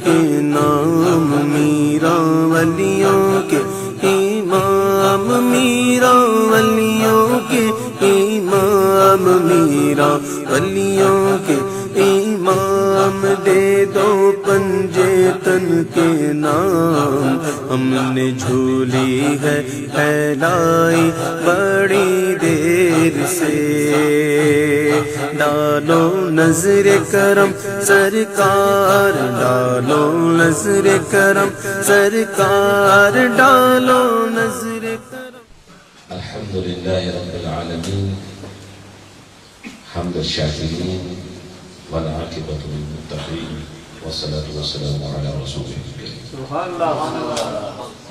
کے نام، میرا ولیوں کے امام، میرا ولیوں کے امام، میرا ولیوں کے امام، دے دو پنجے تن کے نام، ہم نے جھولی ہے پھیلائی بڑی دیر سے، ڈالو نظر کرم سرکار، ڈالو نظر کرم سرکار، ڈالو نظر کرم۔ الحمدللہ رب العالمین، حمد الشاکرین والعاقبۃ للمتقین، والصلاۃ والسلام علی رسولہ الکریم۔ سبحان اللہ۔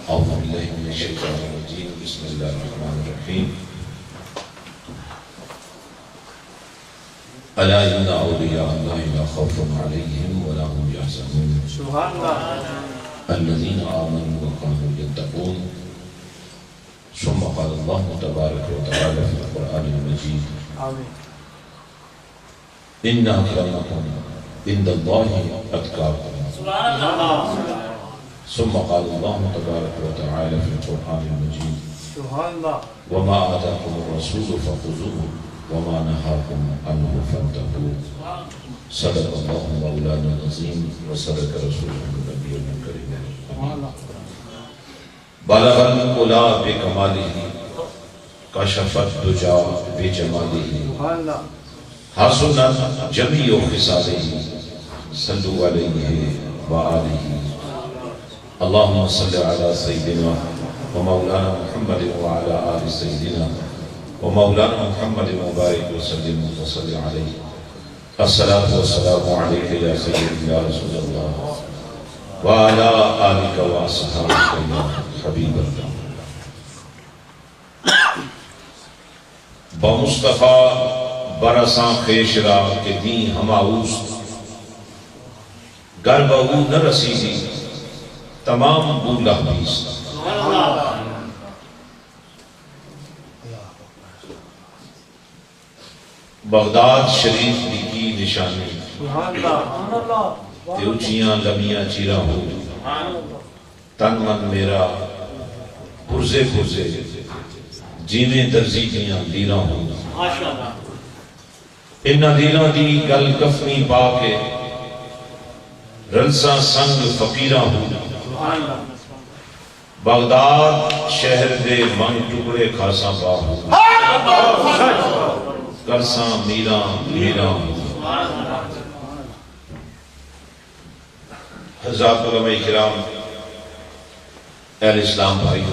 اعوذ باللہ من الشیطان الرجیم، بسم اللہ الرحمن الرحیم۔ الا ان اولیاء اللہ لا خوف علیہم ولا هم یحزنون، سبحان اللہ۔ الذین آمنوا وكانوا يتقون۔ ثم قال اللہ تبارک وتعالی فی القرآن المجید، آمین۔ ان اکرمکم عند اللہ اتقاکم۔ سبحان اللہ۔ ثم قال اللہ تبارک وتعالی فی القرآن المجید، سبحان اللہ۔ وما آتاکم الرسول فخذوه وما نهاکم عنه فانتهوا۔ صدق اللہ مولانا العظیم وصدق رسولہ النبی الکریم۔ سبحان اللہ۔ بلغ العلا بکمالہ، کشف الدجا بجمالہ، سبحان اللہ۔ حسنت جمیع خصالہ، صلوا علیہ وآلہ۔ اللہم صلی علی سیدنا ومولانا محمد وعلی آل سیدنا ومولانا محمد مبارک وسلم وصلی علیہ۔ الصلاة والسلام علیک یا سیدی یا رسول اللہ وعلی آلک واصحابک یا حبیب اللہ۔ بمصطفیٰ برساں خیش را کہ دین ہماؤست، گر بہو نہ رسیدی تمام بولہ بیست۔ بغداد شریف دی کی نشانی، سبحان اللہ۔ تے اچیاں لمیاں چیرہ ہو، تن من میرا پرزے پرزے، جیویں درزی دیاں دیراں ہو۔ انہاں دیراں دی گل کفنی پا کے، رلساں سنگ فقیراں ہو۔ بغداد شہر دے من ٹکڑے خاصاں پا ہو، کرساں میراں میراں ہو۔ حضرات علماء کرام، اہل اسلام بھائی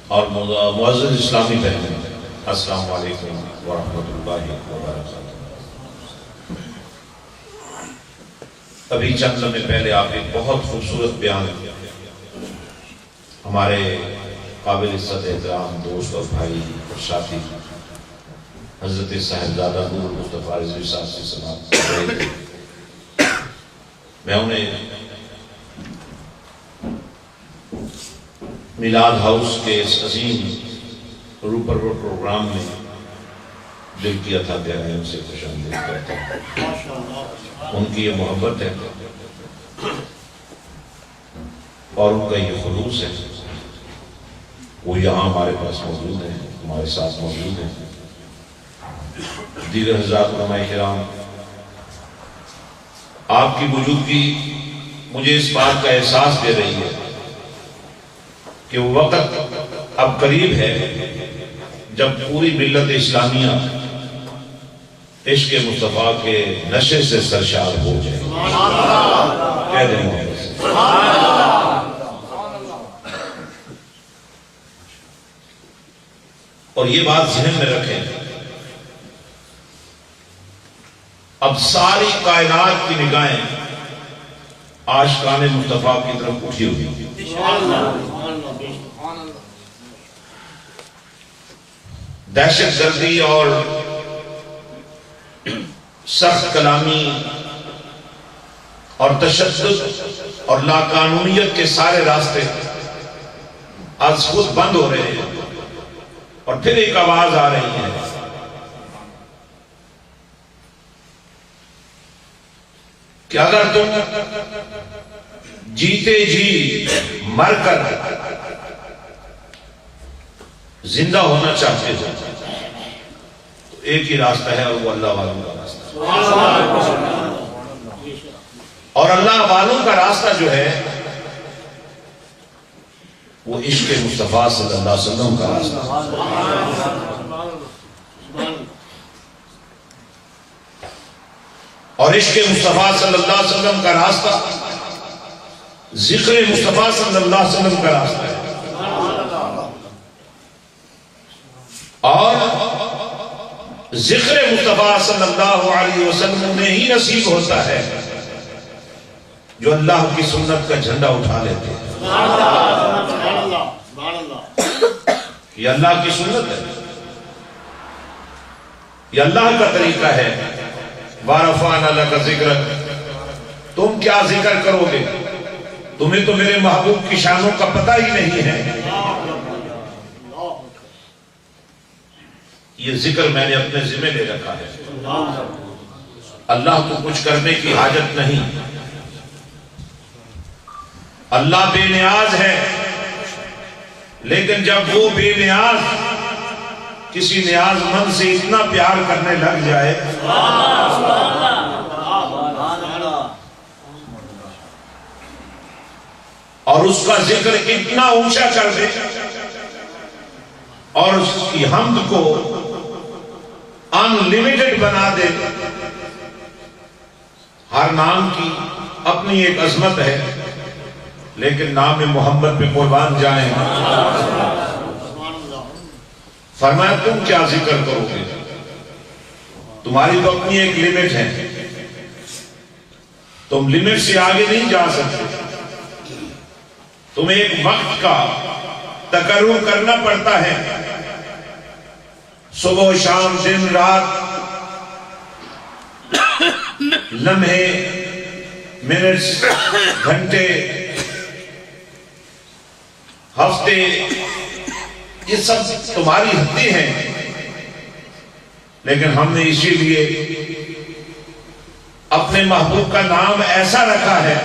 اور معزز اسلامی بہنیں، السلام علیکم ورحمۃ اللہ وبرکاتہ۔ ابھی چند لمحے پہلے آپ ایک بہت خوبصورت بیان ہمارے قابل عزت احترام دوست اور بھائی اور ساتھی حضرت صاحبزادہ نور مصطفیٰ رضوی صاحب سے سماعت کر رہے تھے۔ میں انہیں میلاد ہاؤس کے اس عظیم روپرور پروگرام میں دل کی عطا گہرائیوں سے خوش آمدید کرتا ہوں۔ ان کی یہ محبت ہے اور ان کا یہ خلوص ہے، وہ یہاں ہمارے پاس موجود ہیں، ہمارے ساتھ موجود ہیں۔ دیگر حضرات علماء کرام، آپ کی موجودگی مجھے اس بات کا احساس دے رہی ہے کہ وہ وقت اب قریب ہے جب پوری ملت اسلامیہ عشق مصطفیٰ کے نشے سے سرشار ہو جائے۔ کہہ دیں محبت سے۔ اور یہ بات ذہن میں رکھیں، اب ساری کائنات کی نگاہیں عاشقان مصطفیٰ کی طرف اٹھی ہوئی ہیں۔ دہشت گردی اور سخت کلامی اور تشدد اور لاقانونیت کے سارے راستے از خود بند ہو رہے ہیں، اور پھر ایک آواز آ رہی ہے کہ اگر تم جیتے جی مر کر زندہ ہونا چاہتے ہو تو ایک ہی راستہ ہے، اور وہ اللہ والوں کا راستہ ہے۔ اور اللہ والوں کا راستہ جو ہے وہ عشق مصطفیٰ صلی اللہ علیہ وسلم کا راستہ ہے۔ اور عشق مصطفیٰ صلی اللہ علیہ وسلم کا راستہ ذکر مصطفیٰ صلی اللہ علیہ وسلم کا راستہ ہے، اور ذکر مصطفیٰ صلی اللہ علیہ وسلم میں ہی نصیب ہوتا ہے جو اللہ کی سنت کا جھنڈا اٹھا لیتے ہیں۔ یہ اللہ کی سنت ہے، یہ اللہ کا طریقہ ہے۔ وَرَفَعْنَا لَكَ ذِكْرَكَ، تم کیا ذکر کرو گے؟ تمہیں تو میرے محبوب کی شانوں کا پتہ ہی نہیں ہے۔ یہ ذکر میں نے اپنے ذمہ لے رکھا ہے، اللہ کو کچھ کرنے کی حاجت نہیں۔ اللہ بے نیاز ہے، لیکن جب وہ بے نیاز کسی نیاز مند سے اتنا پیار کرنے لگ جائے اور اس کا ذکر اتنا اونچا کر دے اور اس کی حمد کو ان لمیٹڈ بنا دے۔ ہر نام کی اپنی ایک عظمت ہے، لیکن نام محمد پہ قربان جائیں۔ فرمایا تم کیا ذکر کرو گے؟ تمہاری تو اپنی ایک لمٹ ہے، تم لمٹ سے آگے نہیں جا سکتے۔ تمہیں ایک وقت کا تقرر کرنا پڑتا ہے، صبح و شام، دن رات، لمحے، منٹس، گھنٹے، ہفتے، یہ سب تمہاری حدیں ہیں، لیکن ہم نے اسی لیے اپنے محبوب کا نام ایسا رکھا ہے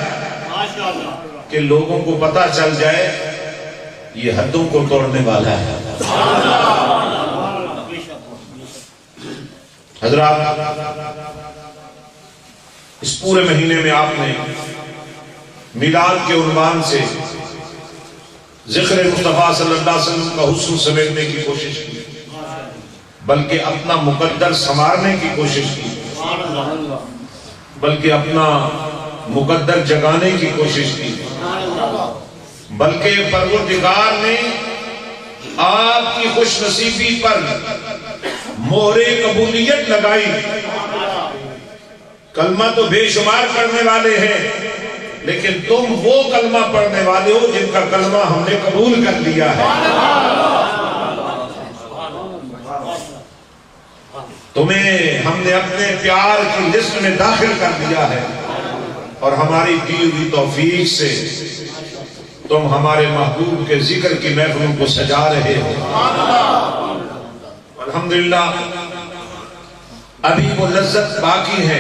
کہ لوگوں کو پتہ چل جائے یہ حدوں کو توڑنے والا ہے۔ حضرات، اس پورے مہینے میں آپ نے میلاد کے عنوان سے ذکر مصطفیٰ صلی اللہ علیہ وسلم کا حسن سمیٹنے کی کوشش کی، بلکہ اپنا مقدر سنوارنے کی کوشش کی، بلکہ اپنا مقدر جگانے کی کوشش کی، بلکہ پروردگار نے آپ کی خوش نصیبی پر مہر قبولیت لگائی۔ کلمہ تو بے شمار پڑھنے والے ہیں، لیکن تم وہ کلمہ پڑھنے والے ہو جن کا کلمہ ہم نے قبول کر لیا ہے۔ تمہیں ہم نے اپنے پیار کی لسٹ میں داخل کر دیا ہے، اور ہماری دی ہوئی توفیق سے تم ہمارے محبوب کے ذکر کی محفلوں کو سجا رہے ہو۔ الحمدللہ ابھی وہ لذت باقی ہے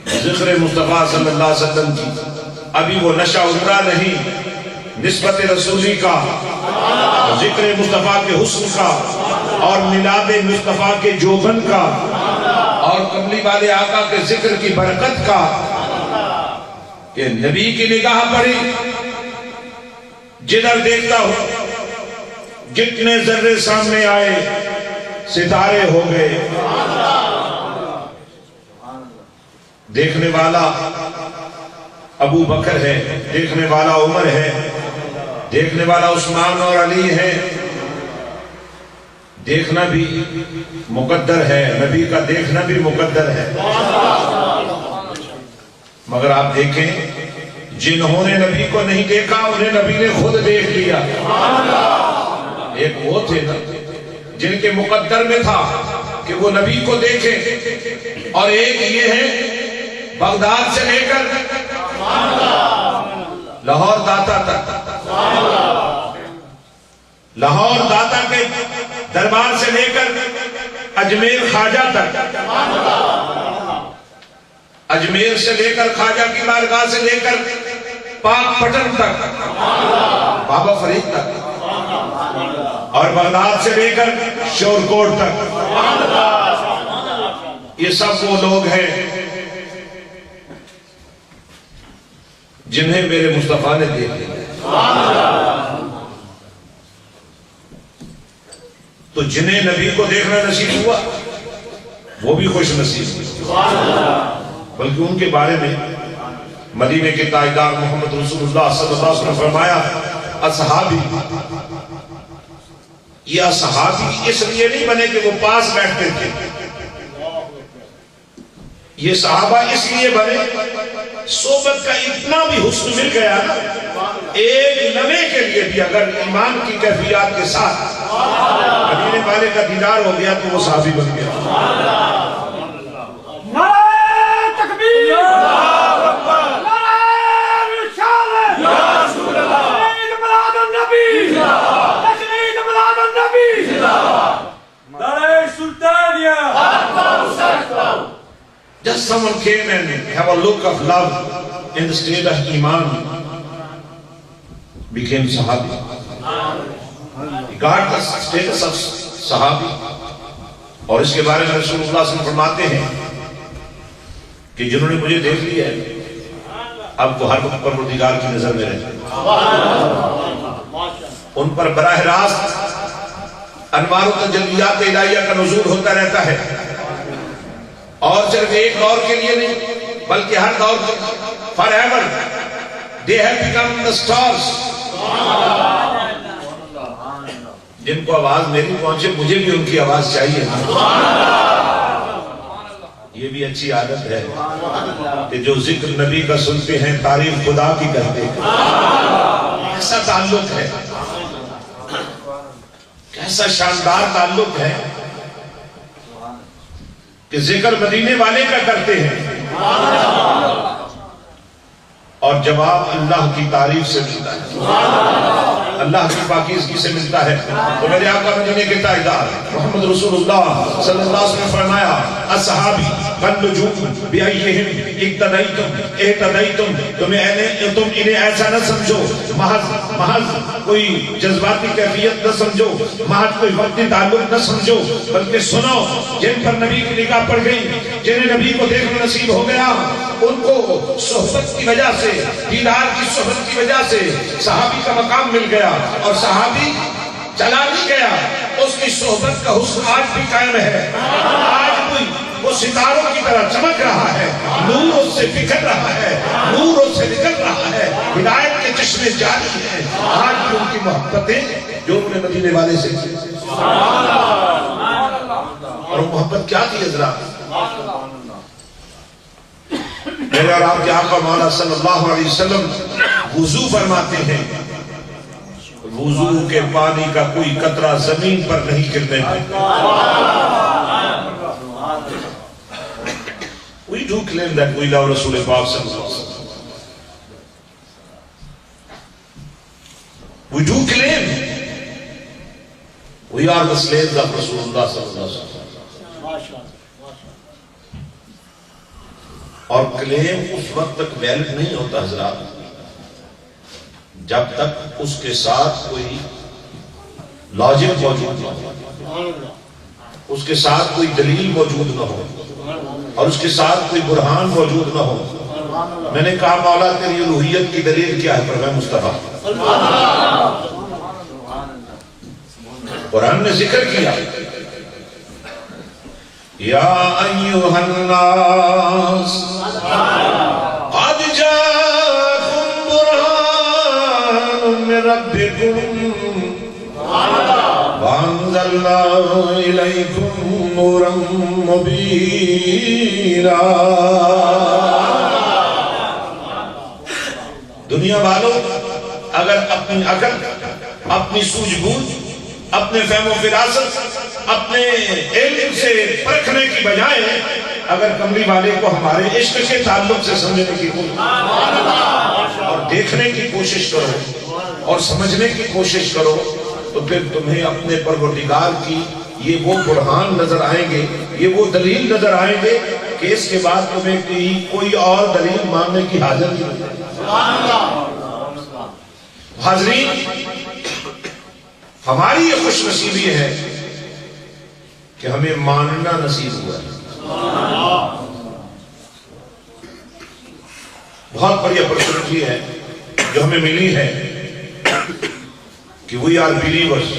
ذکر مصطفیٰ صلی اللہ علیہ وسلم کی، ابھی وہ نشہ اترا نہیں نسبت رسولی کا، ذکر مصطفیٰ کے حسن کا، اور میلاد مصطفیٰ کے جوبن کا، اور کملی والے آقا کے ذکر کی برکت کا، کہ نبی کی نگاہ پڑی، جدھر دیکھتا ہوں جتنے ذرے سامنے آئے ستارے ہو گئے۔ دیکھنے والا ابو بکر ہے، دیکھنے والا عمر ہے، دیکھنے والا عثمان اور علی ہے، دیکھنا بھی مقدر ہے، نبی کا دیکھنا بھی مقدر ہے۔ مگر آپ دیکھیں جنہوں نے نبی کو نہیں دیکھا انہیں نبی نے خود دیکھ لیا۔ ایک وہ تھے نا جن کے مقدر میں تھا کہ وہ نبی کو دیکھیں، اور ایک یہ ہے بغداد سے لے کر لاہور داتا تک، لاہور داتا کے دربار سے لے کر اجمیر خواجہ تک، اجمیر سے لے کر خواجہ کی بارگاہ سے لے کر پاک پٹن تک، بابا فرید تک، اور بغداد سے لے کر شورکوٹ تک، یہ سب وہ لوگ ہیں جنہیں میرے مصطفیٰ نے دیکھ لیا۔ تو جنہیں نبی کو دیکھنا نصیب ہوا وہ بھی خوش نصیب ہوئے، بلکہ ان کے بارے میں مدینے کے تاجدار محمد رسول اللہ صلی اللہ علیہ وسلم نے فرمایا اصحابی، یہ اصحابی اس لیے نہیں بنے کہ وہ پاس بیٹھتے تھے، یہ صحابہ اس لیے بنے صحبت کا اتنا بھی حسن مل گیا نا، ایک لمحے کے لیے بھی اگر ایمان کی کیفیات کے ساتھ مدینے والے کا دیدار ہو گیا تو وہ صحابی بن گیا۔ نعرہ تکبیر، نعرہ رسالت، تجدید میلاد النبی، تجدید میلاد النبی، نعرہ سلطانیہ۔ Just someone came and have a look of love in the state of Iman, became Sahabi. He got the status of Sahabi. اور اس کے بارے میں رسول اللہ صلی اللہ علیہ وسلم فرماتے ہیں کہ جنہوں نے مجھے دیکھ لیا ہے اب وہ ہر وقت پروردگار کی نظر میں رہتے ہیں، ان پر براہ راست انوار و تجلیات الہیہ کا نزول ہوتا رہتا ہے، اور صرف ایک دور کے لیے نہیں بلکہ ہر دور کے forever they have become the stars۔ جن کو آواز میری پہنچے مجھے بھی ان کی آواز چاہیے، یہ بھی اچھی عادت ہے کہ جو ذکر نبی کا سنتے ہیں تعریف خدا کی کرتے ہیں، ایسا تعلق ہے، کیسا شاندار تعلق ہے کہ ذکر مدینے والے کا کرتے ہیں اور جواب اللہ کی تعریف سے ملتا ہے، اللہ کی پاکیزگی سے ملتا ہے۔ تو میرے آقا مدینے کے تاجدار محمد رسول اللہ صلی اللہ علیہ وسلم نے فرمایا اصحابی والنجوم بأیہم اقتدیتم اہتدیتم، تم انہیں ایسا نہ سمجھو محض کوئی جذباتی کیفیت نہ سمجھو، محض کوئی وقتی تعلق نہ سمجھو، بلکہ سنو جن پر نبی کی نگاہ پڑ گئی، جنہیں نبی کو دیکھنا نصیب ہو گیا، ان کو صحبت کی وجہ سے، دیدار کی صحبت کی وجہ سے صحابی کا مقام مل گیا، اور صحابی چلا نہیں گیا، اس کی صحبت کا حسن آج بھی قائم ہے، آج بھی وہ ستاروں کی طرح چمک رہا ہے، نور اس سے بکھر رہا ہے، نور اس سے نکل رہا ہے، ہدایت کے چشمے جاری ہیں، آج بھی ان کی محبتیں جو انہوں نے مدینے والے سے کی، اور وہ محبت کیا تھی حضرات؟ میرے اور آپ کے آقا مولا صلی اللہ علیہ وسلم وضو فرماتے ہیں، وضو کے پانی کا کوئی قطرہ زمین پر نہیں گرنے پائے۔ We do claim that we love Rasul Pak sallallahu alaihi wasallam. We do claim we are the slaves of Rasulullah sallallahu alaihi wasallam. اور کلیم اس وقت تک ویلڈ نہیں ہوتا حضرات جب تک اس کے ساتھ کوئی لاجک موجود نہ ہو، اس کے ساتھ کوئی دلیل موجود نہ ہو، اور اس کے ساتھ کوئی برہان موجود نہ ہو۔ میں نے کہا مولا تیری الوہیت کی دلیل کیا ہے؟ فرمایا مصطفیٰ۔ قرآن نے ذکر کیا یا ایھا الناس قد جاءکم برہان من ربکم وانزلنا الیکم نورا مبینا۔ دنیا والوں اگر اپنی عقل، اپنی سوجھ بوجھ، اپنے فہم و فراست، اپنے علم سے پرکھنے کی بجائے اگر کملی والے کو ہمارے عشق کے تعلق سے سمجھنے کی کوشش اور دیکھنے کی کوشش کرو اور سمجھنے کی کوشش کرو تو پھر تمہیں اپنے پروردگار کی یہ وہ برہان نظر آئیں گے، یہ وہ دلیل نظر آئیں گے کہ اس کے بعد تمہیں کوئی اور دلیل ماننے کی حاجت نہیں۔ حاضرین، ہماری یہ خوش نصیبی ہے کہ ہمیں ماننا نصیب ہوا ہے. بہت بڑی اپرچونٹی ہے جو ہمیں ملی ہے کہ وی آر بلیورز.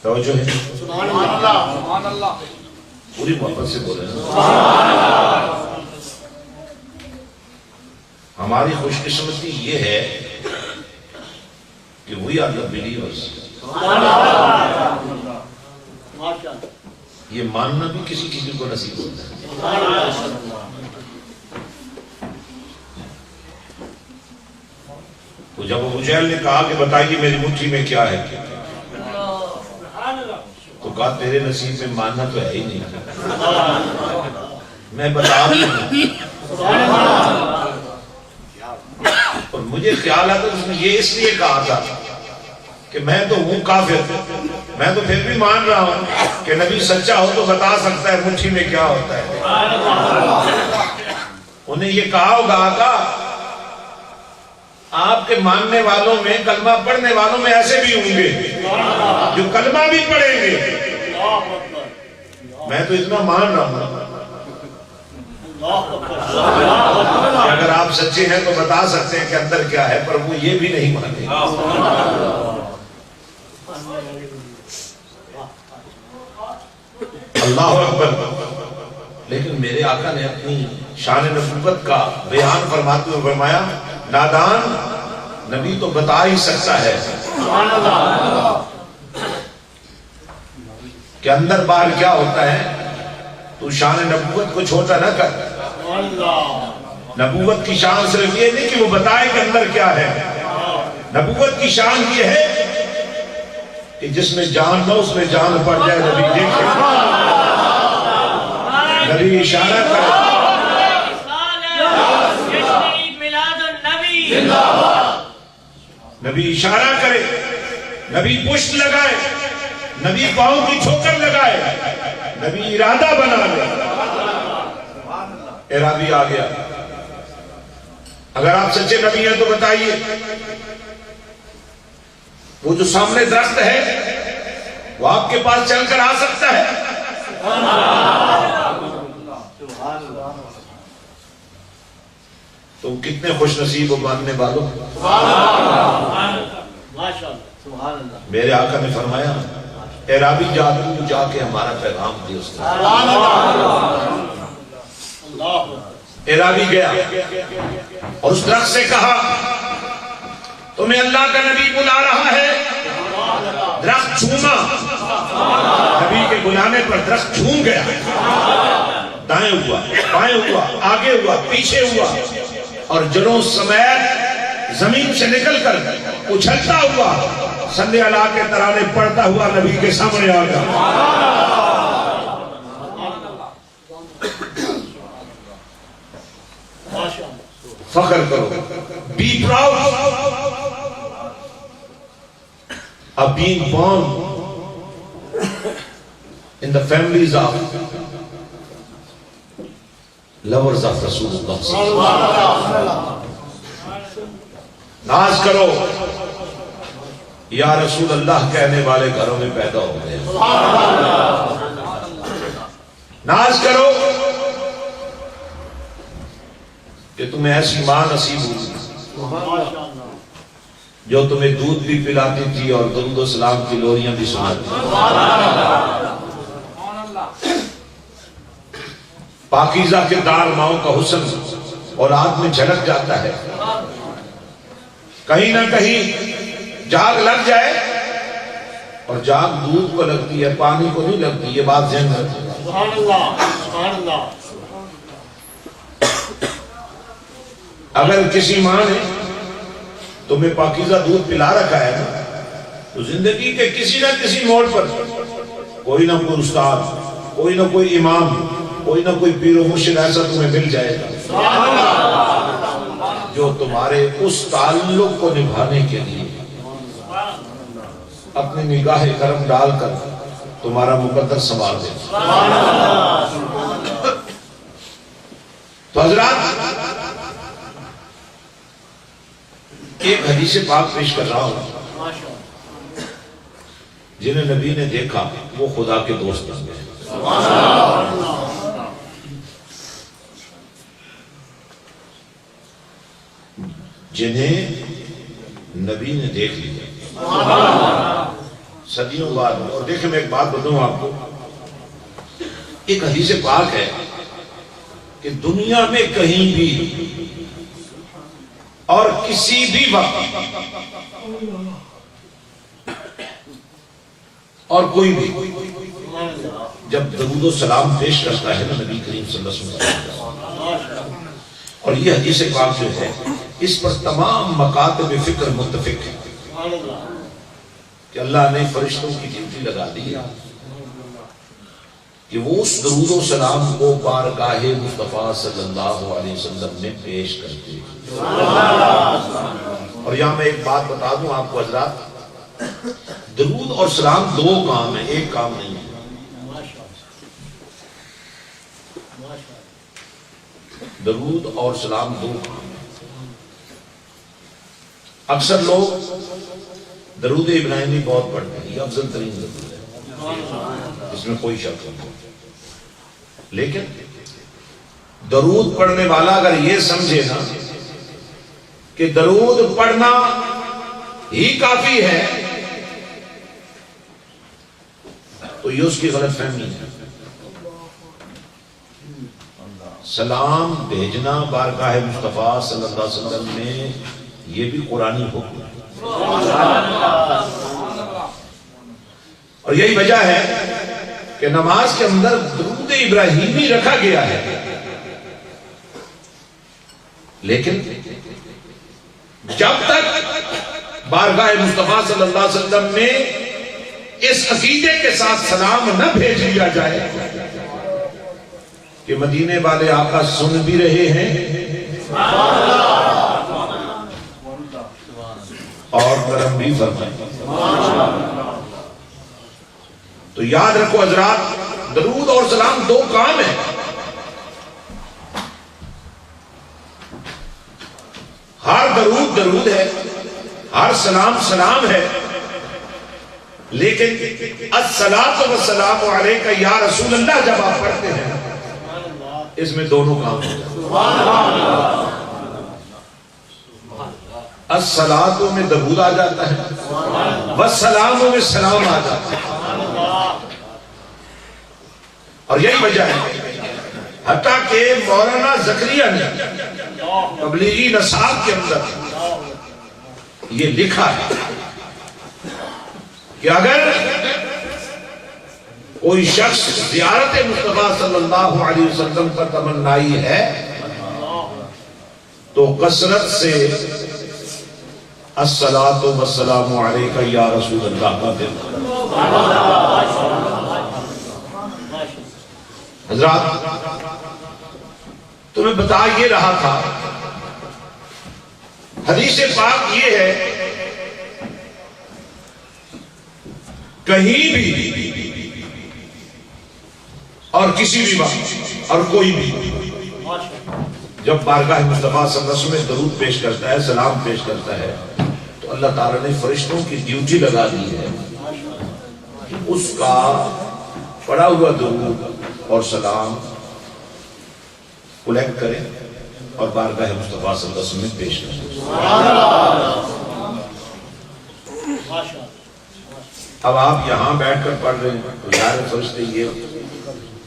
توجہ ہے؟ پوری محبت سے بولے نا. ہماری خوش قسمتی یہ ہے کہ وی آر دا بلیورز. یہ ماننا بھی کسی کسی کو نصیب ہوتا ہے. تو جب ابو جہل نے کہا کہ بتائیے میری مٹھی میں کیا ہے، تو کہا تیرے نصیب میں ماننا تو ہے ہی نہیں، میں بتا دوں. اور مجھے خیال آتا اس نے یہ اس لیے کہا تھا کہ میں تو ہوں کافر، میں تو پھر بھی مان رہا ہوں کہ نبی سچا ہو تو بتا سکتا ہے مٹھی میں کیا ہوتا ہے. انہیں یہ کہا ہوگا آقا آپ کے ماننے والوں میں، کلمہ پڑھنے والوں میں ایسے بھی ہوں گے جو کلمہ بھی پڑھیں گے. میں تو اتنا مان رہا ہوں کہ اگر آپ سچے ہیں تو بتا سکتے ہیں کہ اندر کیا ہے، پر وہ یہ بھی نہیں مانتے. اللہ اکبر. لیکن میرے آقا نے اپنی شان نبوت کا بیان فرماتے ہوئے فرمایا نادان، نبی تو بتا ہی سکتا ہے کہ اندر باہر کیا ہوتا ہے. تو شان نبوت کو چھوٹا نہ کر. نبوت کی شان صرف یہ نہیں کہ وہ بتائے کہ اندر کیا ہے. نبوت کی شان یہ ہے کہ جس میں جان نہ اس میں جان پڑ جائے. نبی دیکھے، نبی اشارہ کرے، نبی اشارہ کرے، نبی پشت لگائے، نبی پاؤں کی ٹھوکر لگائے، نبی ارادہ بنا لے. ارادی آ گیا. اگر آپ سچے نبی ہیں تو بتائیے وہ جو سامنے درخت ہے وہ آپ کے پاس چل کر آ سکتا ہے؟ تم کتنے خوش نصیب ہو ماننے والوں. میرے آقا نے فرمایا اعرابی جادو جا کے ہمارا پیغام دے. اس نے اعرابی گیا اور اس درخت سے کہا تمہیں اللہ کا نبی بلا رہا ہے. درخت جھوما، نبی کے بلانے پر درخت جھوم گیا. دائیں ہوا، بائیں ہوا، آگے ہوا، پیچھے ہوا، اور جڑوں سمیت زمین سے نکل کر اچھلتا ہوا صلی اللہ کے ترانے پڑھتا ہوا نبی کے سامنے آ گیا. فخر کرو، be proud of being born in the families of lovers of Rasulullah. ناز کرو یا رسول اللہ کہنے والے گھروں میں پیدا ہو گئے. ناز کرو کہ تمہیں ایسی ماں نصیب ہوئی جو تمہیں دودھ بھی پلاتی تھی اور درود و سلام کی لوریاں بھی سناتی. پاکیزہ کردار ماؤں کا حسن اولاد میں جھلک جاتا ہے. کہیں نہ کہیں جاگ لگ جائے، اور جاگ دودھ کو لگتی ہے، پانی کو نہیں لگتی. یہ بات ذہن میں رکھیں. اگر کسی ماں نے تمہیں پاکیزہ دودھ پلا رکھا ہے تو زندگی کے کسی نہ کسی موڑ پر کوئی نہ کوئی استاد، کوئی نہ کوئی امام، کوئی نہ کوئی پیر و مرشد ایسا تمہیں مل جائے گا جو تمہارے اس تعلق کو نبھانے کے لیے اپنی نگاہ کرم ڈال کر تمہارا مقدر سنبھال دے. تو حضرات ایک حدیث پاک پیش کر رہا ہوں. جنہیں نبی نے دیکھا وہ خدا کے دوست بن گئے. جنہیں نبی نے دیکھ لیا صدیوں بعد. اور دیکھیں میں ایک بات بتاؤں آپ کو, ایک حدیث پاک ہے کہ دنیا میں کہیں بھی اور کسی بھی وقت اور کوئی بھی جب درود و سلام پیش کرتا ہے نا نبی کریم صلی اللہ علیہ وسلم, اور یہ حدیث پاک جو ہے اس پر تمام مکاتب فکر متفق ہے کہ اللہ نے فرشتوں کی ڈیوٹی لگا دی ہے کہ وہ اس درود و سلام کو بارگاہ مصطفیٰ صلی اللہ علیہ وسلم میں پیش کرتے ہیں. اور یہاں میں ایک بات بتا دوں آپ کو حضرات, درود اور سلام دو کام ہیں, ایک کام نہیں ہے. درود اور سلام دو کام ہیں. اکثر لوگ درود ابراہیمی بہت پڑھتے ہیں, یہ افضل ترین درود ہے, اس میں کوئی شک نہیں. لیکن درود پڑھنے والا اگر یہ سمجھے نا کہ درود پڑھنا ہی کافی ہے تو یہ اس کی غلط فہمی ہے. سلام بھیجنا بارگاہ مصطفیٰ صلی اللہ علیہ وسلم میں یہ بھی قرآنی حکم ہے. اور یہی وجہ ہے کہ نماز کے اندر درود ابراہیمی رکھا گیا ہے. لیکن جب تک بارگاہ مصطفیٰ صلی اللہ علیہ وسلم میں اس عقیدے کے ساتھ سلام نہ بھیج لیا جائے کہ مدینے والے آقا سن بھی رہے ہیں اور کرم بھی فرمائیں, تو یاد رکھو حضرات, درود اور سلام دو کام ہیں. ہر درود درود ہے, ہر سلام سلام ہے, لیکن الصلاۃ والسلام علیک یا رسول اللہ جب آپ پڑھتے ہیں اس میں دونوں کام ہیں. الصلاۃ میں درود آ جاتا ہے, والسلام میں سلام آ جاتا ہے. اور یہی وجہ ہے حتیٰ کہ مولانا زکریا نے تبلیغی نصاب کے اندر یہ لکھا ہے کہ اگر کوئی شخص زیارت مصطفیٰ صلی اللہ علیہ وسلم پر تمنائی ہے تو کثرت سے الصلاۃ والسلام علیک یا رسول اللہ کا دل. حضرات تمہیں بتا یہ رہا تھا, حدیث پاک یہ ہے کہیں بھی اور کسی بھی وقت اور کوئی بھی جب بارگاہ مصطفیٰ صلی اللہ علیہ وسلم میں درود پیش کرتا ہے, سلام پیش کرتا ہے, تو اللہ تعالیٰ نے فرشتوں کی ڈیوٹی لگا دی ہے اس کا پڑھا ہوا درود اور سلام کلیکٹ کریں اور بارگاہ مصطفیٰ صلی اللہ علیہ وسلم میں پیش کریں. اب آپ یہاں بیٹھ کر پڑھ رہے ہیں تو یار فرشتے یہ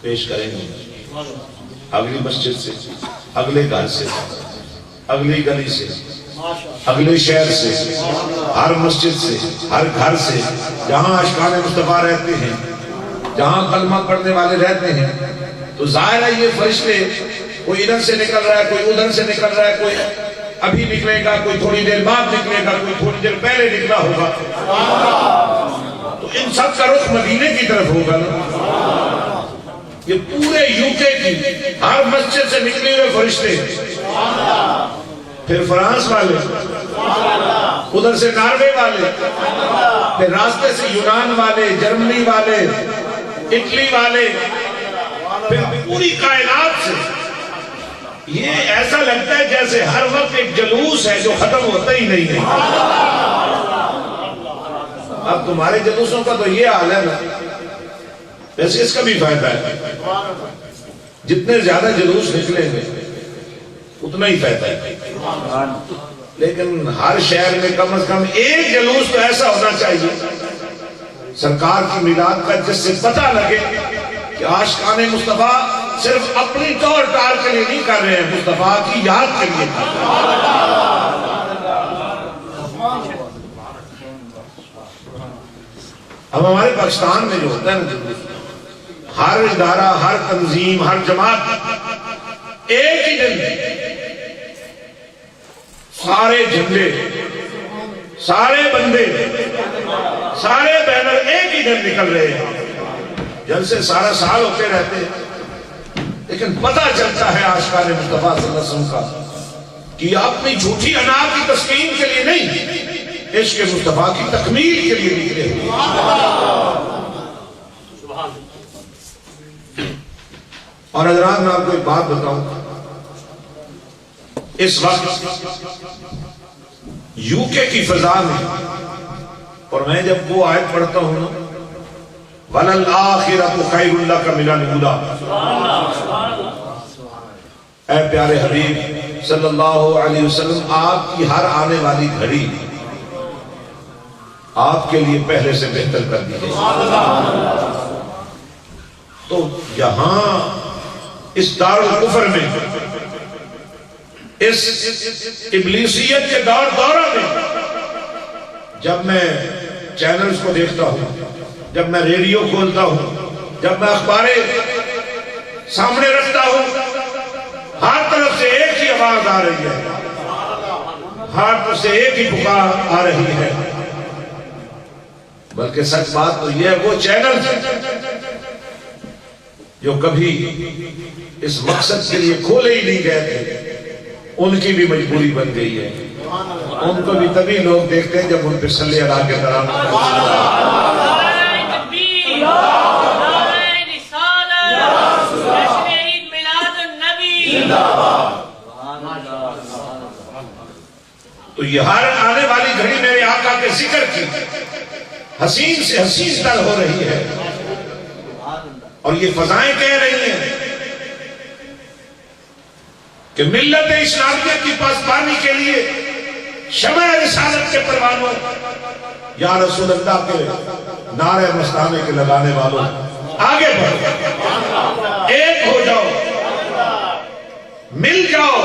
پیش کریں گے اگلی مسجد سے, اگلے گھر سے, اگلی گلی سے, اگلے شہر سے, ہر مسجد سے, ہر گھر سے, جہاں اشکان مصطفیٰ رہتے ہیں, جہاں کلمہ پڑھنے والے رہتے ہیں. تو ظاہر ہے یہ فرشتے کوئی ادھر سے نکل رہا ہے, کوئی ادھر سے نکل رہا ہے, کوئی ابھی نکلے گا, کوئی تھوڑی دیر بعد نکلے گا, کوئی تھوڑی دیر پہلے نکلا ہوگا, تو ان سب کا رخ مدینے کی طرف ہوگا نا. یہ پورے یوکے کی ہر مسجد سے نکلے ہوئے فرشتے, پھر فرانس والے, ادھر سے ناروے والے, پھر راستے سے یونان والے, جرمنی والے, اٹلی والے, پھر پوری کائنات سے یہ ایسا لگتا ہے جیسے ہر وقت ایک جلوس ہے جو ختم ہوتا ہی نہیں ہے. اب تمہارے جلوسوں کا تو یہ حال ہے نا، ویسے اس کا بھی فائدہ ہے، جتنے زیادہ جلوس نکلیں گے اتنا ہی فائدہ ہے. لیکن ہر شہر میں کم از کم ایک جلوس تو ایسا ہونا چاہیے سرکار کی میلاد کا، جس سے پتہ لگے کہ عاشقان مصطفیٰ صرف اپنی طور ٹال کے لیے نہیں کر رہے ہیں، مصطفیٰ کی یاد کے لیے. اب ہمارے پاکستان میں جو ہوتا ہے نا، ہر ادارہ، ہر تنظیم، ہر جماعت ایک ہی دن سارے جھنڈے، سارے بندے، سارے بینر ایک ہی دن نکل رہے ہیں. جلسے سارا سال ہوتے رہتے ہیں، لیکن پتہ چلتا ہے عاشقان مصطفیٰ صلی اللہ علیہ وسلم کا کہ اپنی جھوٹی انا کی تسکین کے لیے نہیں، عشق مصطفیٰ کی تکمیل کے لیے نکلے ہوئے. اور حضرات میں آپ کو ایک بات بتاؤں، اس وقت یو کے کی فضا میں، اور میں جب وہ آیت پڑھتا ہوں نا، وَلَلْآخِرَةُ خَيْرٌ لَكَ مِنَ الْأُولَىٰ، اے پیارے حبیب صلی اللہ علیہ وسلم، آپ کی ہر آنے والی گھڑی آپ کے لیے پہلے سے بہتر کر دی گئی. تو یہاں اس دار الکفر میں، اس ابلیسیت کے دورہ میں، جب میں چینلز کو دیکھتا ہوں، جب میں ریڈیو کھولتا ہوں، جب میں اخباریں سامنے رکھتا ہوں، ہر طرف سے ایک ہی آواز آ رہی ہے، ہر طرف سے ایک ہی پکار آ رہی ہے. بلکہ سچ بات تو یہ ہے، وہ چینل جو کبھی اس مقصد کے لیے کھولے ہی نہیں گئے تھے، ان کی بھی مجبوری بن گئی ہے. ان کو بھی تبھی لوگ دیکھتے ہیں جب ان پہ صلی اللہ کے طرح تو یہ ہر آنے والی گھڑی میرے آقا کے ذکر کی حسین سے حسین تر ہو رہی ہے، اور یہ فضائیں کہہ رہی ہیں کہ ملت اسلامیہ کی پاسبانی کے لیے شمع رسالت کے پروانوں، یا رسول اللہ کے نعرے مستانے کے لگانے والوں، آگے بڑھو، ایک ہو جاؤ، مل جاؤ،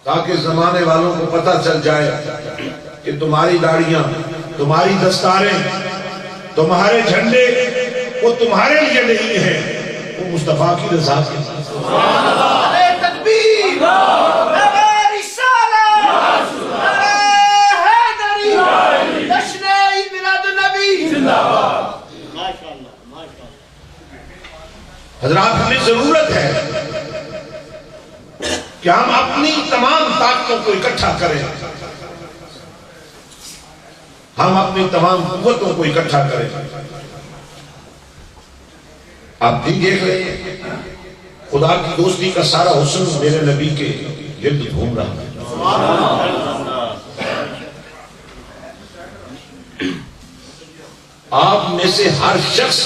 تاکہ زمانے والوں کو پتہ چل جائے کہ تمہاری داڑیاں، تمہاری دستاریں، تمہارے جھنڈے وہ تمہارے لیے نہیں ہیں، وہ مصطفیٰ کی رضا کے لیے. تکبیر، نعرہ رسالت، نعرہ حیدری، جشن عید میلاد النبی. حضرات، ہمیں ضرورت ہے کہ ہم اپنی تمام طاقتوں کو اکٹھا کریں، ہم اپنی تمام قوتوں کو اکٹھا کریں. آپ بھی دیکھ رہے ہیں خدا کی دوستی کا سارا حسن میرے نبی کے گرد گھوم رہا ہے. آپ میں سے ہر شخص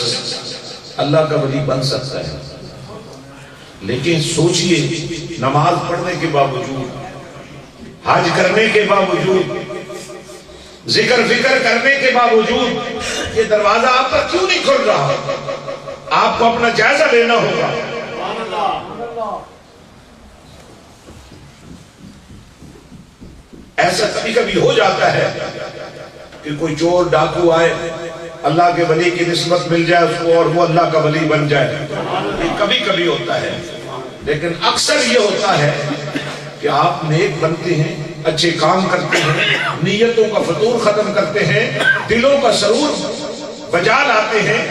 اللہ کا ولی بن سکتا ہے، لیکن سوچئے نماز پڑھنے کے باوجود، حج کرنے کے باوجود، ذکر فکر کرنے کے باوجود یہ دروازہ آپ پر کیوں نہیں کھل رہا؟ آپ کو اپنا جائزہ لینا ہوگا. ایسا کبھی کبھی ہو جاتا ہے کہ کوئی چور ڈاکو آئے، اللہ کے ولی کی نسبت مل جائے اس کو اور وہ اللہ کا ولی بن جائے. یہ کبھی کبھی ہوتا ہے، لیکن اکثر یہ ہوتا ہے کہ آپ نیک بنتے ہیں، اچھے کام کرتے ہیں، نیتوں کا فتور ختم کرتے ہیں، دلوں کا سرور بجا لاتے ہیں،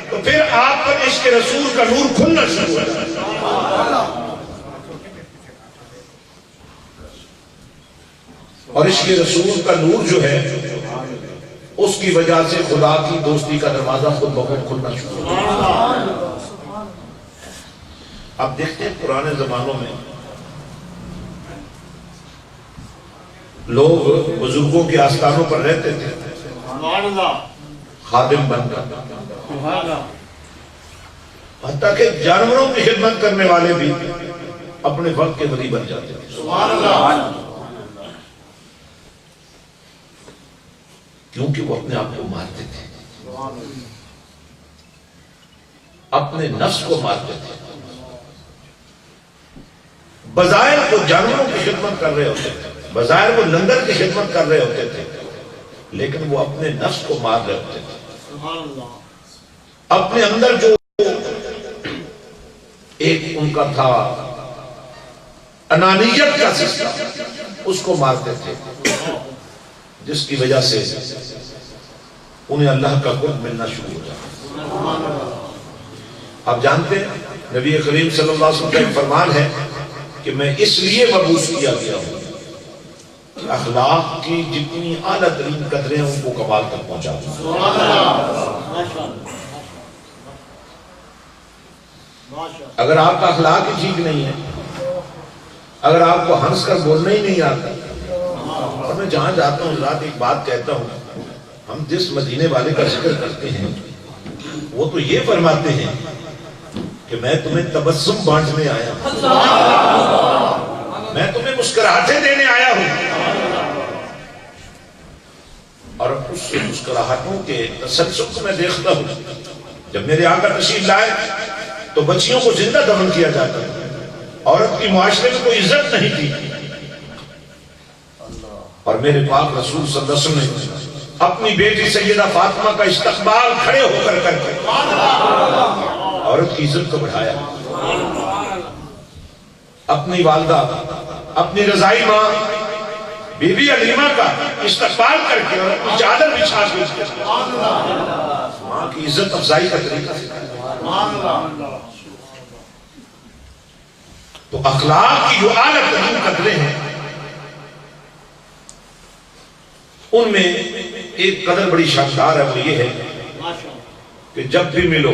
تو پھر آپ پر عشق رسول کا نور کھلنا شروع ہو جاتا ہے. اور عشق رسول کا نور جو ہے اس کی وجہ سے خدا کی دوستی کا دروازہ خود بخود کھلنا شروع ہو جاتا ہے. آپ دیکھتے ہیں پرانے زمانوں میں لوگ بزرگوں کے آستانوں پر رہتے تھے خادم بن کر، حتیٰ کہ جانوروں کی خدمت کرنے والے بھی اپنے وقت کے ولی بن جاتے تھے۔ کیونکہ وہ اپنے آپ کو مارتے تھے، اپنے نفس کو مارتے تھے۔ بظاہر وہ جانوروں کی خدمت کر رہے ہوتے تھے، بظاہر وہ لنگر کی خدمت کر رہے ہوتے تھے، لیکن وہ اپنے نفس کو مار رہے ہوتے تھے۔ اپنے اندر جو ایک ان کا تھا انانیت کا سلسلہ، اس کو مارتے تھے، جس کی وجہ سے انہیں اللہ کا قرب ملنا شروع ہو جاتا۔ آپ جانتے ہیں نبی کریم صلی اللہ علیہ وسلم کا ایک فرمان ہے کہ میں اس لیے مبعوث کیا گیا ہوں کہ اخلاق کی جتنی اعلیٰ ترین قدریں ہیں ان کو کمال تک پہنچا دوں۔ اگر آپ کا اخلاق ہی ٹھیک نہیں ہے، اگر آپ کو ہنس کر بولنا ہی نہیں آتا، اور میں جہاں جاتا ہوں رات ایک بات کہتا ہوں، ہم جس مدینے والے کا ذکر کرتے ہیں وہ تو یہ فرماتے ہیں کہ میں تمہیں تبسم بانٹنے آیا ہوں، میں تمہیں مسکراہٹیں دینے آیا ہوں، اور اس مسکراہٹوں کے تسلسل کو میں دیکھتا ہوں۔ جب میرے آقا تشریف لائے تو بچیوں کو زندہ دفن کیا جاتا ہے، عورت کی معاشرے میں کوئی عزت نہیں تھی، اور میرے پاک رسول صلی اللہ علیہ وسلم نے اپنی بیٹی سیدہ فاطمہ کا استقبال کھڑے ہو کر کے عورت کی عزت کو بڑھایا۔ اپنی والدہ، اپنی رضائی ماں بی بی علیمہ کا استقبال کر کے اور اپنی چادر بچھا کے ماں کی عزت افزائی کا طریقہ سکھایا۔ تو اخلاق کی جو اعلیٰ ترین قدریں ہیں، ان میں ایک قدر بڑی شاندار ہے، وہ یہ ہے کہ جب بھی ملو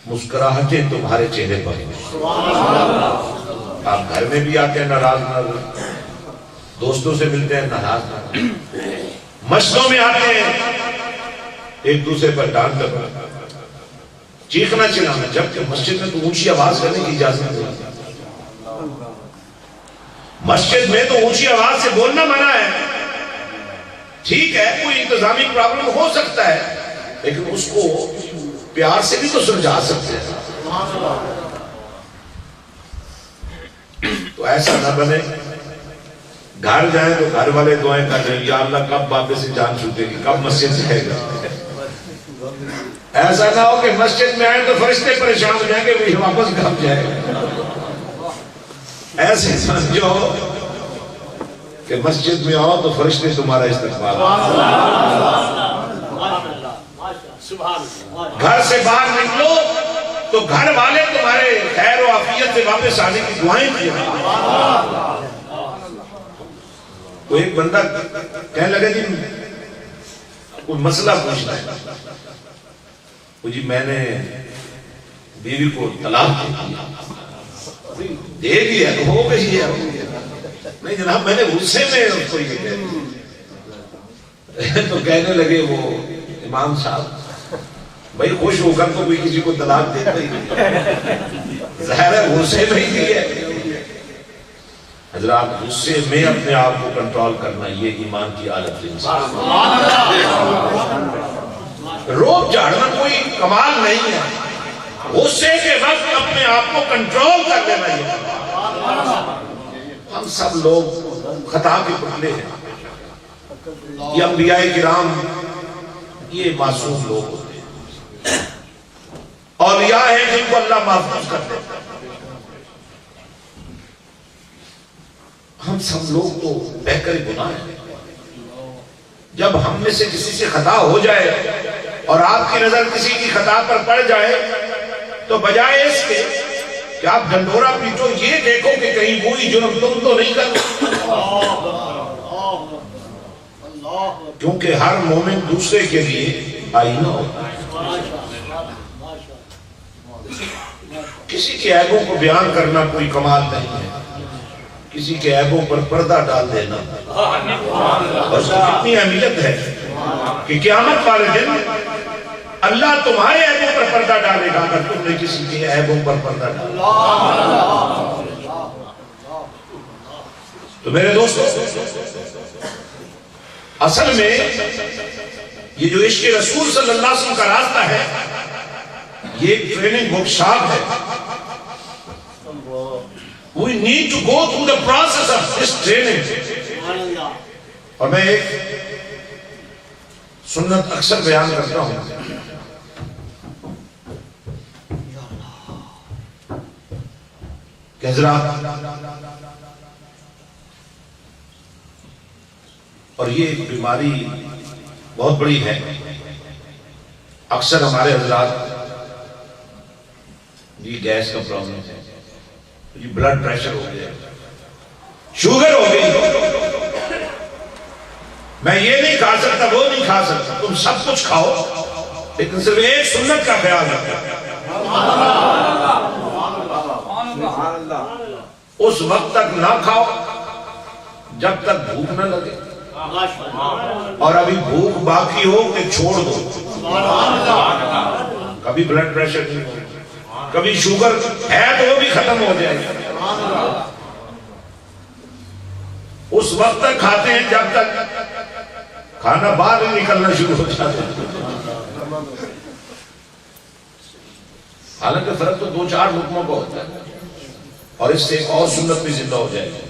مسکراہٹیں تمہارے چہرے پر ہیں۔ آپ گھر میں بھی آتے ہیں ناراض نہ، دوستوں سے ملتے ہیں ناراض نہ، مسجدوں میں آتے ہیں ایک دوسرے پر ڈانٹ کر چیخنا چلانا، جبکہ مسجد میں تو اونچی آواز کرنے کی اجازت نہیں، مسجد میں تو اونچی آواز سے بولنا منع ہے۔ ٹھیک ہے کوئی انتظامی پرابلم ہو سکتا ہے، لیکن اس کو پیار سے بھی تو سمجھا سکتے ہیں۔ تو ایسا نہ بنے گھر جائیں تو گھر والے دعائیں کر رہے ہیں، یا اللہ کب واپس سے جان چھوٹے گی، کب مسجد جائے گا۔ ایسا نہ ہو کہ مسجد میں آئیں تو فرشتے پریشان ہو جائیں گے وہی واپس کب جائے گا۔ ایسے سمجھو کہ مسجد میں آؤ تو فرشتے تمہارا استقبال، گھر سے باہر نکلو تو گھر والے تمہارے خیر و عافیت سے واپس آنے کی دعائیں کی۔ تو ایک بندہ کہنے لگا جی کوئی مسئلہ پوچھنا ہے، جی میں نے بیوی کو طلاق دے دیا تو ہو گئی ہے۔ نہیں جناب میں نے غصے میں اس کو یہ کہہ دیا۔ تو کہنے لگے وہ امام صاحب بھائی خوش ہو کر تو کوئی کسی کو طلاق دیتا ہی نہیں، ظاہر ہے غصے میں ہی دی ہے۔ حضرات غصے میں اپنے آپ کو کنٹرول کرنا یہ ایمان کی عادت ہے۔ روب جھاڑنا کوئی کمال نہیں ہے، غصے کے وقت اپنے آپ کو کنٹرول کر لینا یہ۔ ہم سب لوگ خطا کے پتلے ہیں، یہ انبیاء کرام یہ معصوم لوگ ہوتے ہیں، اولیاء ہیں جن کو اللہ محفوظ کرتے ہیں۔ ہم سب لوگ تو بہتر گناہ ہیں۔ جب ہم میں سے کسی سے خطا ہو جائے اور آپ کی نظر کسی کی خطا پر پڑ جائے تو بجائے اس کے کہ آپ ڈنڈورا پیٹو یہ دیکھو کہ کہیں کوئی جرم تم تو نہیں کرتے، کیونکہ ہر مومن دوسرے کے لیے آئینہ ہوتا ہے۔ کسی کے عیبوں کو بیان کرنا کوئی کمال نہیں ہے، کسی کے عیبوں پر پردہ ڈال دینا اور اس کی اتنی اہمیت ہے کہ قیامت والے دن اللہ تمہارے عیبوں پر پردہ ڈالے گا اگر تم نے کسی کے عیبوں پر پردہ ڈالا۔ تو میرے دوستو، اصل میں یہ جو عشق رسول صلی اللہ علیہ وسلم کا راستہ ہے یہ ایک ٹریننگ ورک شاپ ہے۔ We need to go through the process of this training۔ اور میں ایک سنت اکثر بیان کرتا ہوں کہ حضرات، اور یہ ایک بیماری بہت بڑی ہے، اکثر ہمارے حضرات یہ گیس کا پرابلم ہے، یہ بلڈ پریشر ہو گیا، شوگر ہو گئی، میں یہ نہیں کھا سکتا وہ نہیں کھا سکتا، تم سب کچھ کھاؤ لیکن صرف ایک سنت کا خیال رکھو، اس وقت تک نہ کھاؤ جب تک بھوک نہ لگے، اور ابھی بھوک باقی ہو کہ چھوڑ دو، کبھی بلڈ پریشر نہیں ہو، کبھی شوگر ہے تو وہ بھی ختم ہو جائے گا، اس وقت تک کھاتے ہیں جب تک کھانا باہر نکلنا شروع ہو جاتا ہے۔ حالانکہ فرق تو 2-4 لقموں کا ہوتا ہے، اور اس سے ایک اور سنت بھی زندہ ہو جائے گی،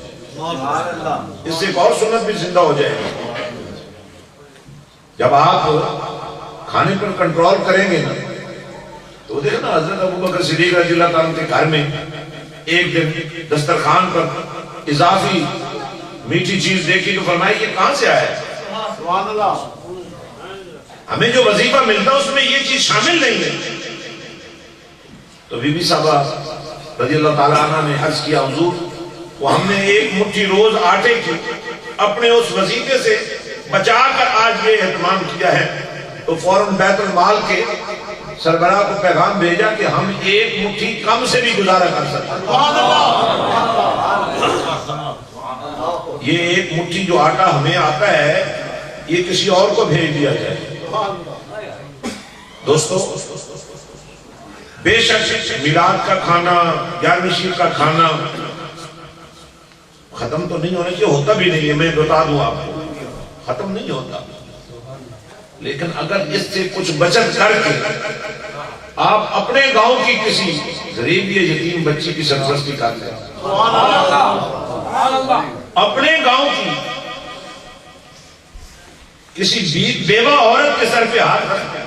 اس سے ایک اور سنت بھی زندہ ہو جائے گی۔ جب آپ کھانے پر کنٹرول کریں گے نا تو دیکھیں نا، حضرت ابوبکر صدیق رضی اللہ تعالیٰ کے گھر میں ایک دن دسترخوان پر اضافی میٹھی چیز دیکھی تو فرمائی یہ کہاں سے آیا ہے؟ ہمیں جو وظیفہ ملتا ہے اس میں یہ چیز شامل نہیں ہے۔ تو بی بی صاحبہ رضی اللہ تعالیٰ عنہ نے عرض کیا، حضور وہ ہم نے ایک مٹھی روز آٹے کی اپنے اس وظیفے سے بچا کر آج یہ اہتمام کیا ہے، تو فوراً بیت المال کے سربراہ کو پیغام بھیجا کہ ہم ایک مٹھی کم سے بھی گزارا کر سکتے ہیں، یہ ایک مٹھی جو آٹا ہمیں آتا ہے یہ کسی اور کو بھیج دیا جائے۔ دوستو، بے شک میلاد کا کھانا، 11ویں شب کا کھانا ختم تو نہیں ہونا چاہیے، ہوتا بھی نہیں ہے، میں بتا دوں آپ کو، ختم نہیں ہوتا، لیکن اگر اس سے کچھ بچت کر کے آپ اپنے گاؤں کی کسی غریب یا یتیم بچی کی سرپرستی کرتے ہیں، اپنے گاؤں کی کسی بیوہ عورت کے سر پہ ہاتھ رکھتے ہیں،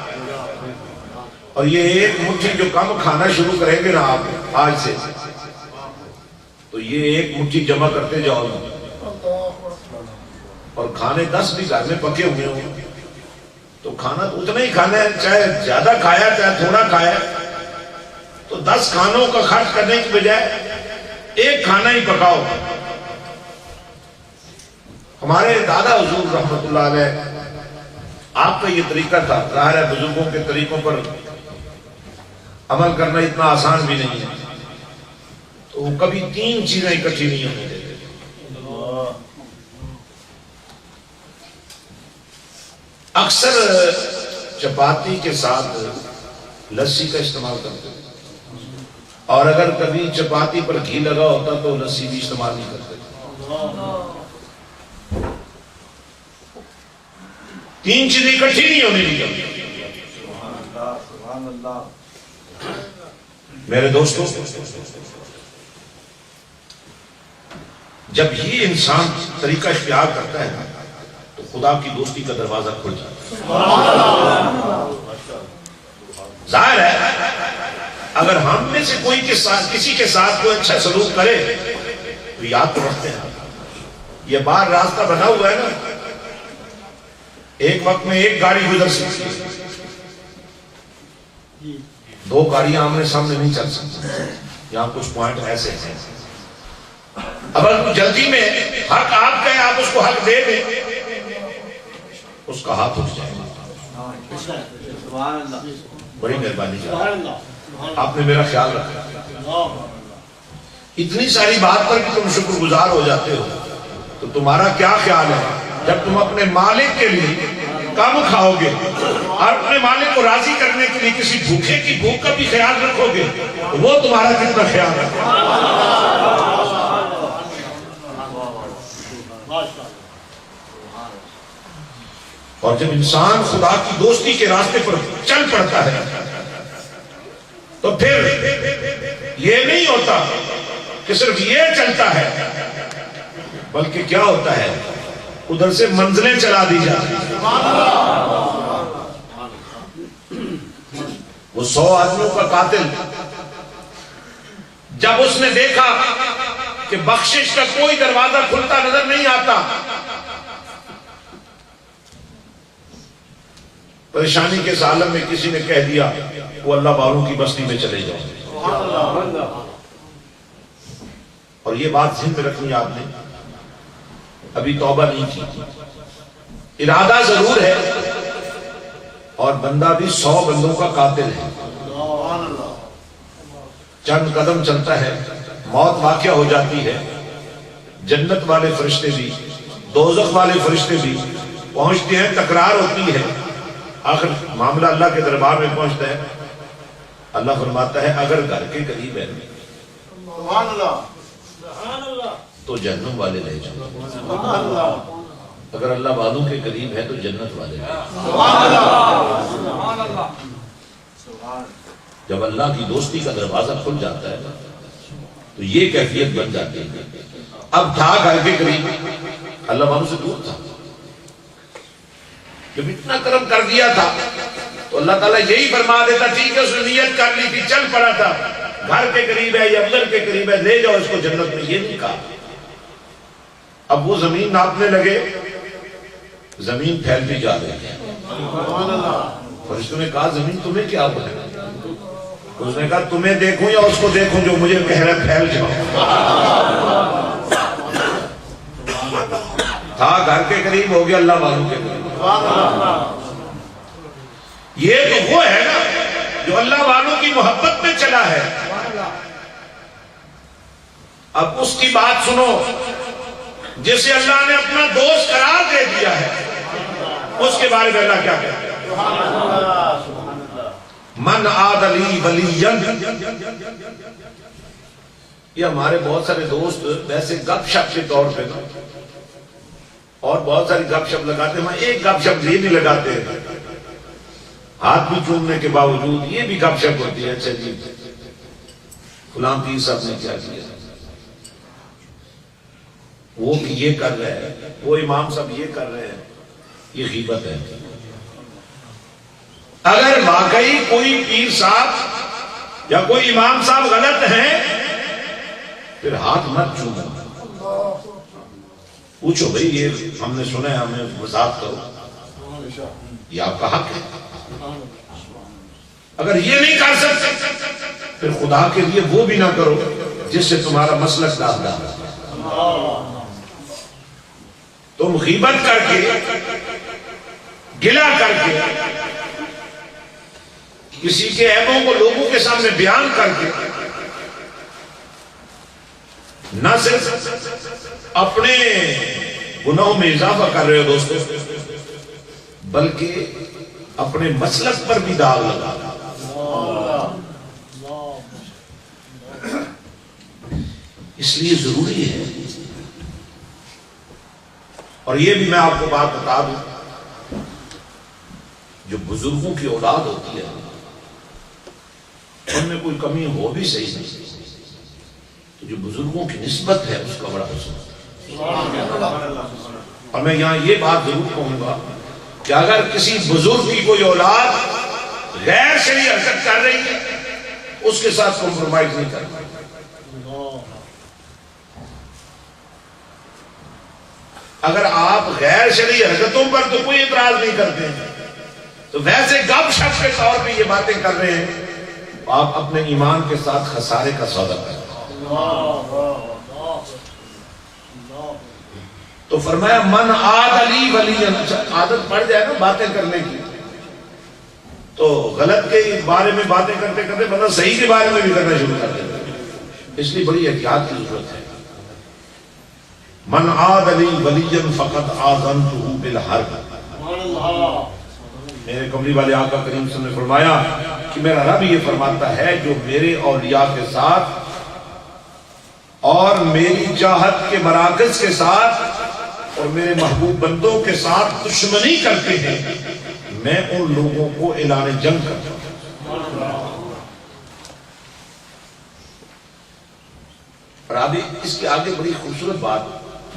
اور یہ ایک مٹھی جو کم کھانا شروع کریں گے نا آپ آج سے، تو یہ ایک مٹھی جمع کرتے جاؤ اور کھانے 10 بھی گھر میں پکے ہوئے ہوں تو کھانا تو اتنا ہی کھانا ہے، چاہے زیادہ کھایا چاہے تھوڑا کھایا، تو 10 کھانوں کا خرچ کرنے کی بجائے ایک کھانا ہی پکاؤ۔ ہمارے دادا حضور رحمت اللہ علیہ، آپ کا یہ طریقہ تھا، ظاہر ہے بزرگوں کے طریقوں پر عمل کرنا اتنا آسان بھی نہیں ہے، تو وہ کبھی 3 چیزیں اکٹھی نہیں ہونے دیتے۔ اکثر چپاتی کے ساتھ لسی کا استعمال کرتے ہیں، اور اگر کبھی چپاتی پر گھی لگا ہوتا تو لسی بھی استعمال نہیں کرتے۔ 3 چیزیں اکٹھی نہیں ہونے دی کبھی۔ میرے دوستو، جب یہ انسان طریقہ اختیار کرتا ہے تو خدا کی دوستی کا دروازہ کھل جاتا ہے۔ ظاہر ہے اگر ہم میں سے کوئی کسی کے ساتھ کوئی اچھا سلوک کرے تو یاد تو رکھتے ہیں، یہ باہر راستہ بنا ہوا ہے نا، ایک وقت میں ایک گاڑی گزر سکتی ہے، 2 گاڑیاں آمنے سامنے نہیں چل سکتی، یہاں کچھ پوائنٹ ایسے ہیں۔ اب اگر جلدی میں حق آپ کا ہے، آپ اس کو حق دے دیں، اس کا ہاتھ اٹھ جائے گا۔ بڑی مہربانی آپ نے میرا خیال رکھا. اتنی ساری بات پر بھی تم شکر گزار ہو جاتے ہو تو تمہارا کیا خیال ہے جب تم اپنے مالک کے لیے کم کھاؤ گے اور اپنے مالک کو راضی کرنے کے لیے کسی بھوکے کی بھوک کا بھی خیال رکھو گے تو وہ تمہارا کتنا خیال رکھے. اور جب انسان خدا کی دوستی کے راستے پر چل پڑتا ہے تو پھر یہ نہیں ہوتا کہ صرف یہ چلتا ہے بلکہ کیا ہوتا ہے ادھر سے منزلیں چلا دی جاتی ہیں. وہ 100 آدمیوں کا قاتل جب اس نے دیکھا کہ بخشش کا کوئی دروازہ کھلتا نظر نہیں آتا پریشانی کے اس عالم میں کسی نے کہہ دیا وہ اللہ والوں کی بستی میں چلے جاؤ. اور یہ بات ذہن میں رکھنی آپ نے ابھی توبہ نہیں کی ارادہ ضرور ہے اور بندہ بھی 100 بندوں کا قاتل ہے. چند قدم چلتا ہے موت واقع ہو جاتی ہے. جنت والے فرشتے بھی دوزخ والے فرشتے بھی پہنچتے ہیں تکرار ہوتی ہے آخر معاملہ اللہ کے دربار میں پہنچتا ہے. اللہ فرماتا ہے اگر گھر کے قریب ہے تو جہنم والے لے جاؤ اگر اللہ والوں کے قریب ہے تو جنت والے لے جاؤ. جب اللہ کی دوستی کا دروازہ کھل جاتا ہے تو یہ کیفیت بن جاتی ہے. اب تھا گھر کے قریب اللہ والوں سے دور تھا جب اتنا کرم کر دیا تھا تو اللہ تعالیٰ یہی فرما دیتا ٹھیک ہے اس نے نیت کر لی تھی چل پڑا تھا گھر کے قریب ہے یا افضل کے قریب ہے لے جاؤ اس کو جنت میں. یہ نہیں کہا. اب وہ زمین ناپنے لگے زمین پھیلتی جا رہی ہے. فرشتوں نے کہا زمین تمہیں کیا ہوا ہے؟ اس نے کہا تمہیں دیکھوں یا اس کو دیکھوں جو مجھے کہہ رہا ہے پھیل جاؤ. تھا گھر کے قریب ہو گیا اللہ والوں کے قریب. یہ تو وہ ہے نا جو اللہ والوں کی محبت میں چلا ہے. اب اس کی بات سنو جسے اللہ نے اپنا دوست قرار دے دیا ہے اس کے بارے میں اللہ کیا کہتا ہے من عاد لی ولیا. یہ ہمارے بہت سارے دوست ویسے گپ شپ کے طور پہ اور بہت ساری گپ شپ لگاتے ہیں ایک گپ شپ یہ نہیں لگاتے ہاتھ بھی چومنے کے باوجود یہ بھی گپ شپ ہوتی ہے. اچھا جی فلاں پیر صاحب نے کیا کیا وہ بھی یہ کر رہے ہیں وہ امام صاحب یہ کر رہے ہیں. یہ غیبت ہے. اگر واقعی کوئی پیر صاحب یا کوئی امام صاحب غلط ہیں پھر ہاتھ مت چومو پوچھو بھئی یہ ہم نے سنا ہے ہمیں وضاحت کرو یہ آپ کا حق ہے. اگر یہ نہیں کر سکتے پھر خدا کے لیے وہ بھی نہ کرو جس سے تمہارا مسلک داغدار ہے. تم غیبت کر کے گلہ کر کے کسی کے عیبوں کو لوگوں کے سامنے بیان کر کے نہ صرف اپنے گناہوں میں اضافہ کر رہے ہو دوستو بلکہ اپنے مسلک پر بھی داغ لگا. اس لیے ضروری ہے اور یہ بھی میں آپ کو بات بتا دوں جو بزرگوں کی اولاد ہوتی ہے ان میں کوئی کمی ہو بھی صحیح نہیں تو جو بزرگوں کی نسبت ہے اس کا بڑا حسن. اور میں یہاں یہ بات ضرور کہوں گا کہ اگر کسی بزرگ کی کوئی اولاد غیر شرعی حرکت کر رہی ہے اس کے ساتھ کمپرومائز نہیں کرنا. اگر آپ غیر شرعی حرکتوں پر تو کوئی اعتراض نہیں کرتے تو ویسے گپ شپ کے طور پہ یہ باتیں کر رہے ہیں آپ اپنے ایمان کے ساتھ خسارے کا سودا کریں. تو فرمایا من عاد لی ولی. عادت پڑ جائے نا باتیں کرنے کی تو غلط کے بارے میں باتیں کرتے کرتے بندہ صحیح کے بارے میں بھی کرنا شروع کر دیتا ہے. اس لیے بڑی احتیاط کی ضرورت ہے. من عاد لی ولیا فقد آذنتہ بالحرب. میرے کملی والے آقا کریم صلی اللہ علیہ وسلم نے فرمایا کہ میرا رب یہ فرماتا ہے جو میرے اولیاء کے ساتھ اور میری چاہت کے مراکز کے ساتھ اور میرے محبوب بندوں کے ساتھ دشمنی کرتے ہیں میں ان لوگوں کو اعلان جنگ کرتا ہوں. اور آگے اس کے آگے بڑی خوبصورت بات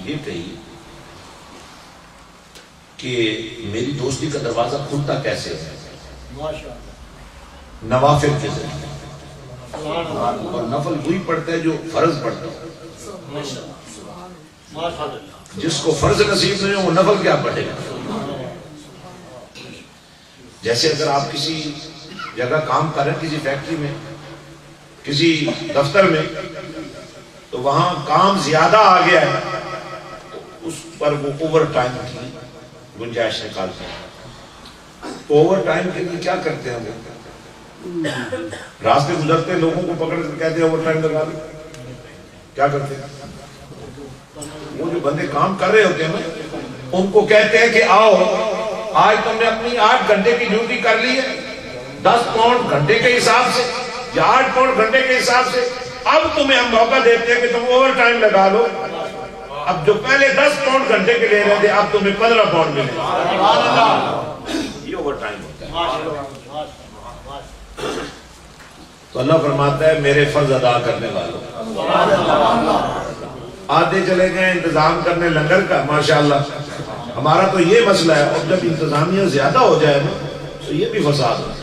یہ کہی کہ میری دوستی کا دروازہ کھلتا کیسے ہے؟ نوافل کے ذریعے. اور نفل وہی پڑھتا ہے جو فرض پڑھتا ہے. جس کو فرض نصیب نہیں ہو وہ نفل کیا پڑھے گا؟ جیسے اگر آپ کسی جگہ کام کر رہے ہیں، کسی فیکٹری میں، کسی دفتر میں، تو وہاں کام زیادہ آ گیا ہے تو اس پر وہ اوور ٹائم کی گنجائش نکالتے ہیں. تو اوور ٹائم کے لیے کیا کرتے ہیں وہ؟ راستے گزرتے لوگوں کو پکڑ کر کہتے ہیں اوور ٹائم لگا دیں. کیا کرتے ہیں؟ وہ جو بندے کام کر رہے ہوتے ہیں نا ان کو کہتے ہیں کہ آؤ آج تم نے اپنی 8 گھنٹے کی ڈیوٹی کر لی ہے 10 پاؤنڈ گھنٹے کے حساب سے یا 8 پاؤنڈ گھنٹے کے حساب سے. اب تمہیں ہم موقع دیتے ہیں کہ تم اوور ٹائم لگا لو. اب جو پہلے 10 پاؤنڈ گھنٹے کے لے رہے تھے اب تمہیں 15 پاؤنڈ ملے. یہ اوور ٹائم ہوتا ہے. تو اللہ فرماتا ہے میرے فرض ادا کرنے والوں. آدھے چلے گئے انتظام کرنے لنگر کا، ماشاءاللہ ہمارا تو یہ مسئلہ ہے. اور جب انتظامیہ زیادہ ہو جائے نا تو یہ بھی فساد ہوتا ہے.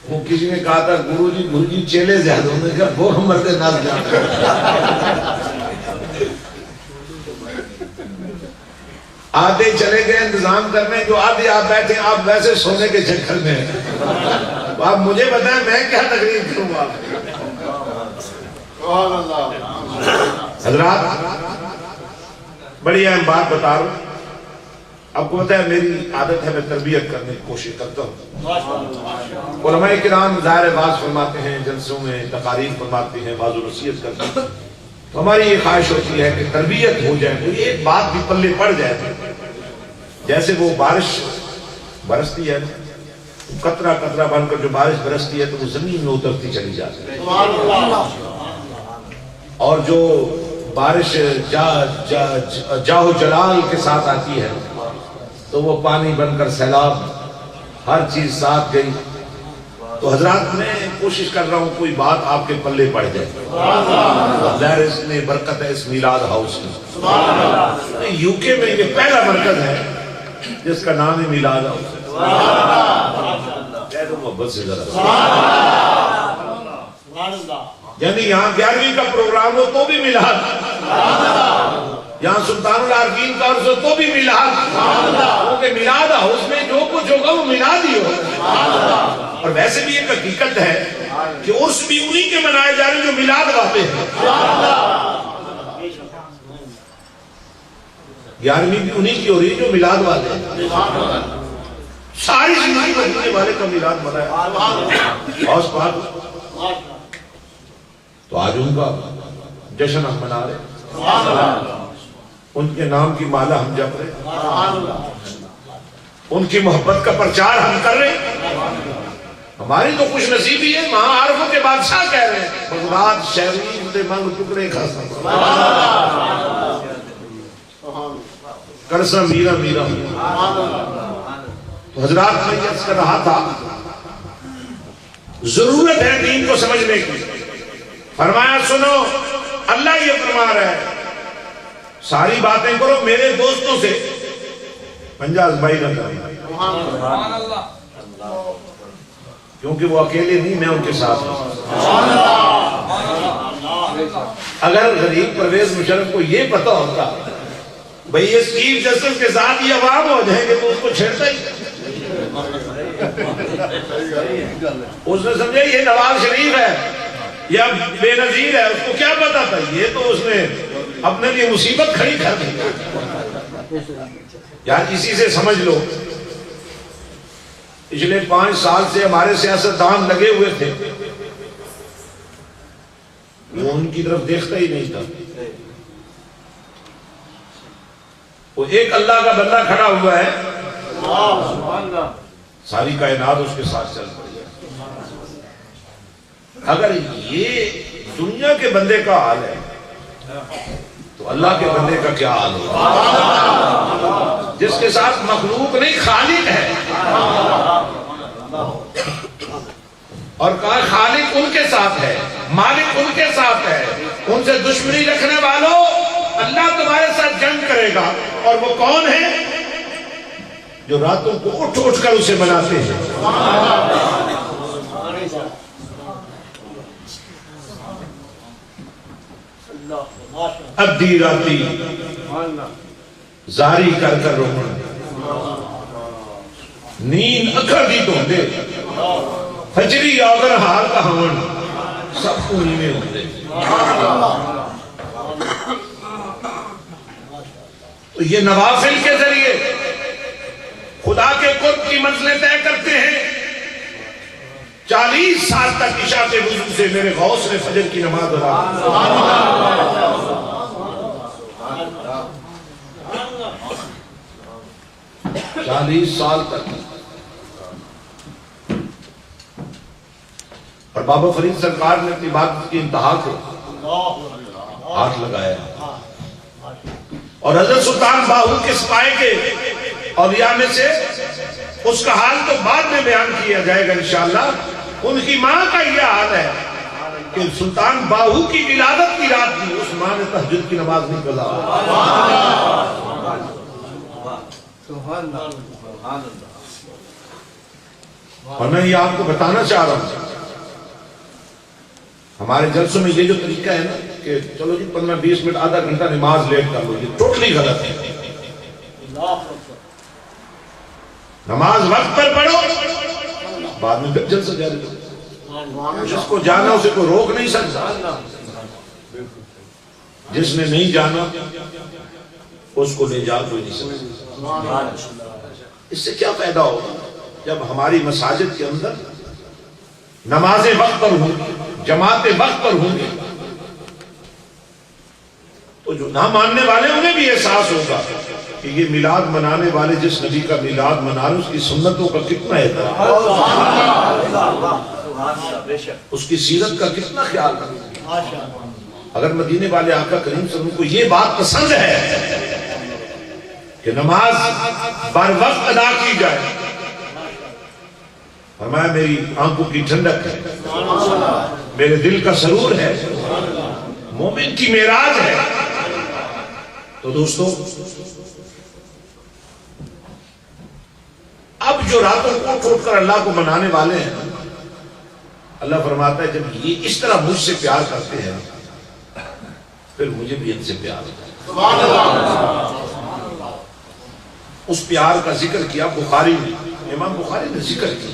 وہ کسی نے کہا تھا گرو جی چیلے زیادہ ہونے کا وہ مرد ناز جاتے. آدھے چلے گئے انتظام کرنے، جو آدھے آپ بیٹھے آپ ویسے سونے کے چکر میں آپ مجھے بتائیں میں کیا تقریر کروں گا. حضرات بڑی اہم بات بتا رہا ہوں. آپ کو پتا ہے میری عادت ہے میں تربیت کرنے کی کوشش کرتا ہوں. علماء کرام ظاہر باز فرماتے ہیں، جلسوں میں تقاریر فرماتے ہیں، بعض نصیحت کرتے ہیں. تو ہماری یہ خواہش ہوتی ہے کہ تربیت ہو جائے، کوئی ایک بات بھی پلے پڑ جائے. جیسے وہ بارش برستی ہے قطرہ قطرہ بن کر جو بارش برستی ہے تو وہ زمین میں اترتی چلی جاتی ہے. اور جو بارش جاہو جلال کے ساتھ آتی ہے تو وہ پانی بن کر سیلاب ہر چیز ساتھ گئی. تو حضرات میں کوشش کر رہا ہوں کوئی بات آپ کے پلے پڑ جائے. ظاہر اس میں برکت ہے اس میلاد ہاؤس کی. یو کے میں یہ پہلا مرکز ہے جس کا نام ہے میلاد ہاؤس. کہہ دو محبت سے ذرا. یعنی یہاں 11ویں کا پروگرام ہو تو بھی میلاد، یہاں سلطان العارفین کا عرض ہو تو بھی میلاد. کیونکہ میلاد ہاؤس میں جو کچھ ہوگا وہ میلاد ہی ہوگا. اور ویسے بھی ایک حقیقت ہے کہ عرس بھی انہی کے منائے جا رہے ہیں جو میلاد والے ہیں. 11ویں بھی انہی کی ہو رہی ہے جو میلاد والے ہیں. ساری زندگی مدینے والے کا میلاد منایا ہاؤس پاک. تو آج ان کا جشن ہم منا رہے، ان کے نام کی مالا ہم جپ رہے، ان کی محبت کا پرچار ہم کر رہے. ہماری تو خوش نصیبی ہے. وہاں عارفوں کے بادشاہ کہہ رہے ہیں بغداد شہرین دے منگ ٹکڑے کھاسا کرسا میرا میرا. تو حضرات میں یہ کر رہا تھا ضرورت ہے دین کو سمجھنے کی. فرمایا سنو اللہ یہ فرما رہا ہے ساری باتیں کرو میرے دوستوں سے، پنجاز بھائی نہ کریں کیونکہ وہ اکیلے نہیں، میں ان کے ساتھ ہوں. اگر غریب پرویز مشرف کو یہ پتا ہوتا بھئی یہ چیف جسٹس کے ساتھ یہ عوام ہو جائیں گے تو اس کو چھیڑتا ہی. اس نے سمجھا یہ نواز شریف ہے یا بے نظیر ہے، اس کو کیا پتا تھا. یہ تو اس نے اپنے لیے مصیبت کھڑی کر دی. یار اسی سے سمجھ لو پچھلے 5 سال سے ہمارے سیاستدان لگے ہوئے تھے، وہ ان کی طرف دیکھتا ہی نہیں تھا. وہ ایک اللہ کا بندہ کھڑا ہوا ہے، ساری کائنات اس کے ساتھ چل پڑی ہے. اگر یہ دنیا کے بندے کا حال ہے تو اللہ کے بندے کا کیا حال ہوگا، جس کے ساتھ مخلوق نہیں خالق ہے. اور کہا خالق ان کے ساتھ ہے، مالک ان کے ساتھ ہے. ان سے دشمنی رکھنے والوں، اللہ تمہارے ساتھ جنگ کرے گا. اور وہ کون ہے؟ جو راتوں کو اٹھ اٹھ کر اسے مناتے ہیں. ادھی راتی زاری کر کر رومن، نیند اکھر دی دھوندے، فجری آگر ہار کہاون، سب کو نیویں ہوندے. تو یہ نوافل کے ذریعے خدا کے قرب کی منزلیں طے کرتے ہیں. 40 سال تک عشاء کے وضو سے میرے غوث نے فجر کی نماز ادا. 40 سال تک. اور بابا فرید سرکار نے اپنی بات کی انتہا کو ہاتھ لگایا. اور حضرت سلطان باہو کے سپاہی کے اولیاء میں سے اس کا حال تو بعد میں بیان کیا جائے گا انشاءاللہ. ان کی ماں کا یہ حال ہے کہ سلطان باہو کی ولادت کی رات تھی، اس ماں نے تہجد کی نماز نہیں قضا. اور میں یہ آپ کو بتانا چاہ رہا ہوں، ہمارے جلسوں میں یہ جو طریقہ ہے نا کہ چلو جی 15-20 منٹ آدھا گھنٹہ نماز لیٹ کر لو، یہ ٹوٹلی غلط ہے. نماز وقت پر پڑھو، بعد میں پھر جلسہ جاری کرو. جس کو جانا اسے کوئی روک نہیں سکتا، جس نے نہیں جانا اس کو لے جا کوئی نہیں سکتا. اس سے کیا فائدہ ہوگا جب ہماری مساجد کے اندر نمازیں وقت پر ہوں گی، جماعتیں وقت پر ہوں گی، تو جو نہ ماننے والے انہیں بھی احساس ہوگا کہ یہ میلاد منانے والے جس نبی کا میلاد منا رہے اس کی سنتوں کا کتنا احترام، اس کی سیرت کا کتنا خیال رکھیں. اگر مدینے والے آقا کریم صلی اللہ علیہ وسلم کو یہ بات پسند ہے کہ نماز بر وقت ادا کی جائے، فرمایا میری آنکھوں کی ٹھنڈک ہے، میرے دل کا سرور ہے، مومن کی معراج ہے. تو دوستو، اب جو راتوں کو اٹھ کر اللہ کو منانے والے ہیں، اللہ فرماتا ہے جب یہ اس طرح مجھ سے پیار کرتے ہیں پھر مجھے بھی ان سے پیار ہوتا ہے. اس پیار کا ذکر کیا بخاری نے، امام بخاری نے ذکر کیا.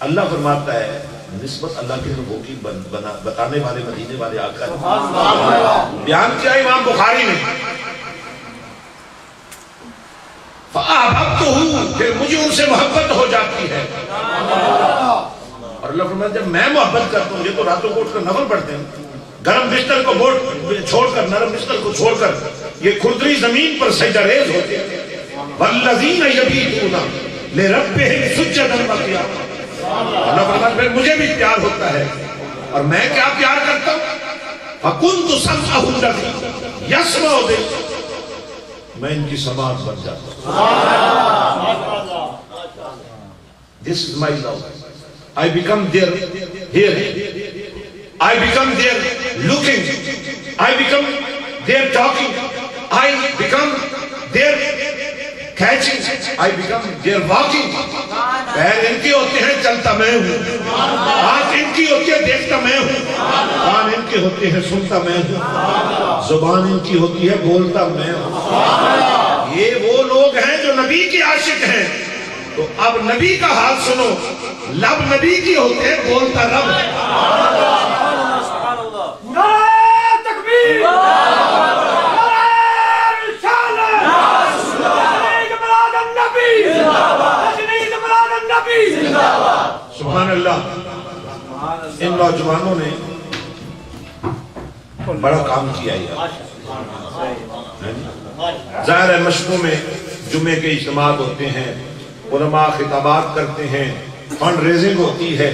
اللہ فرماتا ہے نسبت اللہ کے لوگوں کی بتانے والے مدینے والے آقا نے بیان کیا امام بخاری نے. پھر مجھے ان سے محبت ہو جاتی ہے. اور اللہ فرماتا ہے جب میں محبت کرتا ہوں، یہ تو راتوں کو اٹھ کر نفل پڑھتے ہیں، گرم بستر کو چھوڑ کر، نرم بستر کو چھوڑ کر یہ کھردری زمین پر سجدہ ریز ہوتے ہیں. والذین یبیتون لربہم سجدا وقیاما. اللہ فرماتا ہے پھر مجھے بھی پیار ہوتا ہے. اور میں کیا پیار کرتا ہوں؟ فَكُنْتُ سَمْعَهُ الَّذِي يَسْمَعُ بِهِ. میں ان کی سماعت بن جاتا ہوں. This is my love. I become their hearing. I become their looking. I become their talking. I become their catching. I become their walking. پیر ان کی ہوتے ہیں چلتا میں ہوں، آنکھ ان کی ہوتی ہے دیکھتا میں ہوں، کان ان کے ہوتے ہیں سنتا میں ہوں، زبان ان کی ہوتی ہے بولتا میں ہوں. یہ وہ لوگ ہیں جو نبی کے عاشق ہیں. تو اب نبی کا حال سنو، لب نبی کی ہوتے ہیں، بولتا رب ہے. نعرہ تکبیر، نعرہ رسالت، الحمدللہ ان نوجوانوں نے بڑا کام کیا ہے. ظاہر ہے مشقوں میں جمعے کے اجتماعات ہوتے ہیں, علماء خطابات کرتے ہیں, فنڈ ریزنگ ہوتی ہے,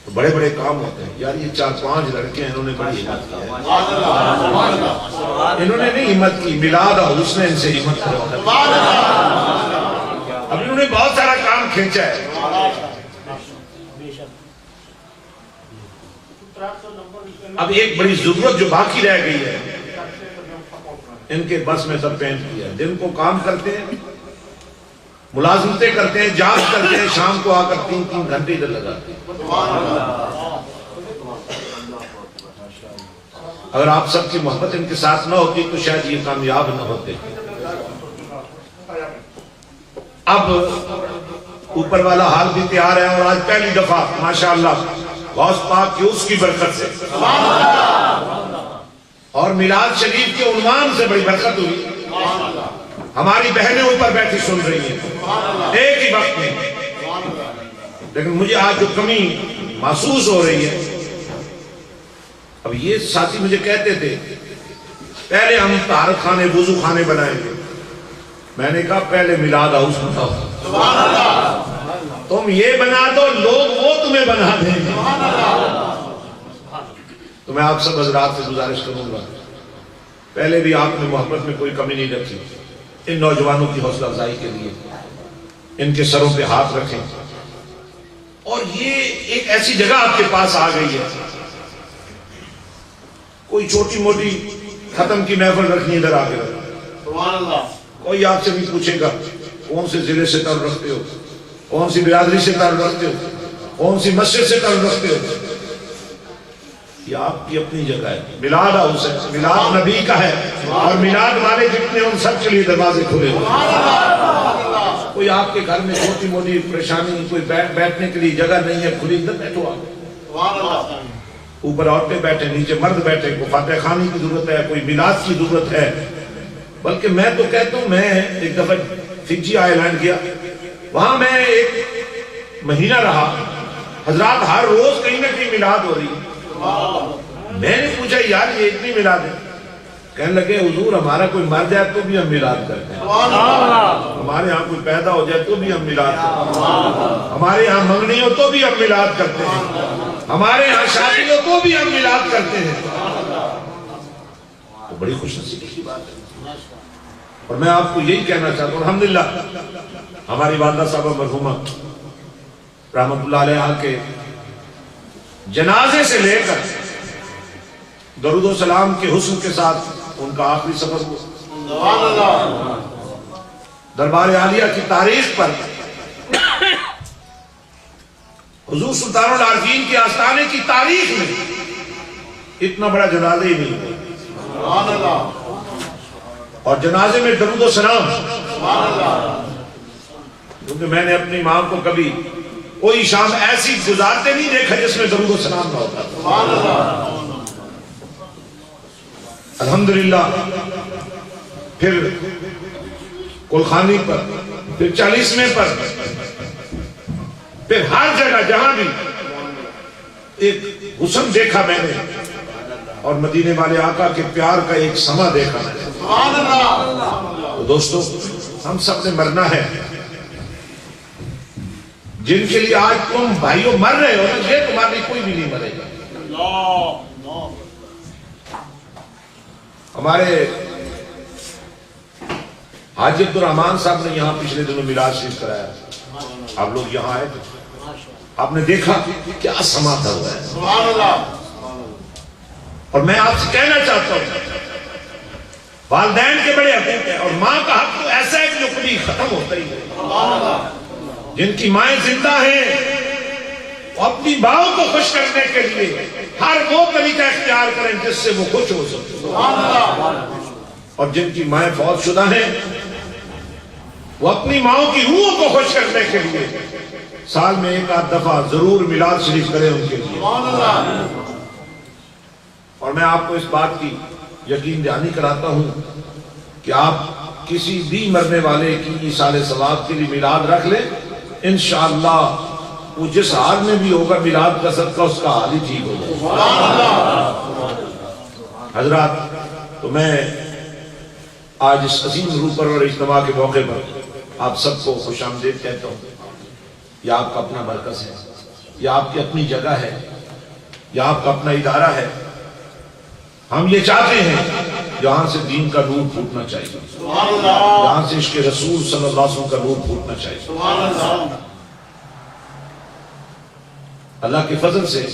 تو بڑے بڑے کام ہوتے ہیں. یار یہ 4-5 لڑکے ہیں, انہوں نے بڑی ہمت کی ہے. انہوں نے نہیں ہمت کی, میلاد ہاؤس نے ان سے ہمت کی. اب انہوں نے بہت سارا کام کھینچا ہے. اب ایک بڑی ضرورت جو باقی رہ گئی ہے, ان کے بس میں سب پینٹ کیا ہے. دن کو کام کرتے ہیں, ملازمتیں کرتے ہیں, جانچ کرتے ہیں, شام کو آ کر 3-3 گھنٹے ادھر لگاتے ہیں. اگر آپ سب کی محبت ان کے ساتھ نہ ہوتی تو شاید یہ کامیاب نہ ہوتے. اب اوپر والا حال بھی تیار ہے, اور آج پہلی دفعہ ماشاءاللہ غوث پاک کی اس کی برکت سے اور میلاد شریف کے عنوان سے بڑی برکت ہوئی. ہماری بہنیں اوپر بیٹھی سن رہی ہیں ایک ہی وقت میں. لیکن مجھے آج جو کمی محسوس ہو رہی ہے, اب یہ ساتھی مجھے کہتے تھے پہلے ہم طہارت خانے وضو خانے بنائیں گے. میں نے کہا پہلے میلاد ہاؤس بناؤ. تم یہ بنا دو, لوگ وہ تمہیں بنا دیں گے. تو میں آپ سب حضرات سے گزارش کروں گا, پہلے بھی آپ نے محبت میں کوئی کمی نہیں رکھی. ان نوجوانوں کی حوصلہ افزائی کے لیے ان کے سروں پہ ہاتھ رکھیں. اور یہ ایک ایسی جگہ آپ کے پاس آ گئی ہے, کوئی چھوٹی موٹی ختم کی محفل رکھنی ادھر آ کے رکھ. کوئی آپ سے بھی پوچھے گا کون سے ضلع سے تعلق رکھتے ہو, کون سی برادری سے تعلق رکھتے ہو, کون سی مسجد سے تعلق رکھتے ہو. یہ آپ کی اپنی جگہ ہے. میلاد ہاؤس ہے, میلاد نبی کا ہے, اور میلاد والے جتنے ان سب کے لیے دروازے کھلے ہوئے. کوئی آپ کے گھر میں چھوٹی موٹی پریشانی, کوئی بیٹھنے کے لیے جگہ نہیں ہے, کھلی ادھر بیٹھو. آپ اوپر عورتیں بیٹھے, نیچے مرد بیٹھے, کوئی فاتح خانی کی ضرورت ہے, کوئی میلاد کی ضرورت ہے. بلکہ میں تو کہتا ہوں, میں ایک دفعہ فجی اعلان کیا, وہاں میں ایک مہینہ رہا, حضرات ہر روز کہیں نہ کہیں میلاد ہو رہی ہے. میں نے پوچھا یار یہ اتنی میلاد ہے؟ کہنے لگے حضور ہمارا کوئی مر جائے تو بھی ہم میلاد کرتے ہیں, ہمارے ہاں کوئی پیدا ہو جائے تو بھی ہم میلاد کرتے ہیں, ہمارے ہاں منگنی ہو تو بھی ہم میلاد کرتے ہیں, ہمارے ہاں شادی ہو تو بھی ہم میلاد کرتے ہیں. تو بڑی خوش نصیبی کی بات ہے. اور میں آپ کو یہی کہنا چاہتا ہوں, الحمدللہ ہماری والدہ صاحبہ مرحومہ رحمت اللہ علیہ کے جنازے سے لے کر درود و سلام کے حسن کے ساتھ ان کا آخری سفر ہوا. دربار عالیہ کی تاریخ پر حضور سلطان العارفین کے آستانے کی تاریخ میں اتنا بڑا جنازہ ہی نہیں ہوا. اور جنازے میں درود و سلام, کیونکہ میں نے اپنی ماں کو کبھی کوئی شام ایسی گزارتے نہیں دیکھا جس میں درود و سلام نہ ہوتا. الحمدللہ پھر کلخانی پر, پھر 40ویں پر, پھر ہر جگہ جہاں بھی ایک حسن دیکھا میں نے, اور مدینے والے آقا کے پیار کا ایک سما دیکھا میں نے. تو دوستو ہم سب نے مرنا ہے. جن کے لیے آج تم بھائیوں مر رہے ہو نا, یہ تمہارے لیے کوئی بھی نہیں مرے گا. ہمارے حاجی عبد الرحمان صاحب نے یہاں پچھلے دنوں میلاد شریف کرایا. آپ لوگ یہاں آئے تھے, آپ نے دیکھا کیا سما تھا ہوا ہے. اور میں آپ سے کہنا چاہتا ہوں, والدین کے بڑے حقوق ہیں, اور ماں کا حق تو ایسا ہے کہ جو کبھی ختم ہوتا ہی ہے. جن کی مائیں زندہ ہیں وہ اپنی ماں کو خوش کرنے کے لیے ہر وہ طریقہ اختیار کریں جس سے وہ خوش ہو سکے. اور جن کی مائیں فوت شدہ ہیں وہ اپنی ماں کی روح کو خوش کرنے کے لیے سال میں ایک آدھ دفعہ ضرور میلاد شریف کریں ان کے لیے. اور میں آپ کو اس بات کی یقین دہانی کراتا ہوں کہ آپ کسی بھی مرنے والے کی ایصال ثواب کے لیے میلاد رکھ لیں, انشاءاللہ وہ جس حال میں بھی ہوگا میلاد کا صدقہ اس کا حال ہی ٹھیک ہو جائے. حضرات، تو میں آج اس عظیم روح پر اور اجتماع کے موقع پر آپ سب کو خوش آمدید کہتا ہوں. یہ آپ کا اپنا مرکز ہے، یہ آپ کی اپنی جگہ ہے، یہ آپ کا اپنا ادارہ ہے. ہم یہ چاہتے ہیں یہاں سے دین کا نور پھوٹنا چاہیے، یہاں سے عشق رسول صلی اللہ علیہ وسلم کا نور پھوٹنا چاہیے. اللہ کے فضل سے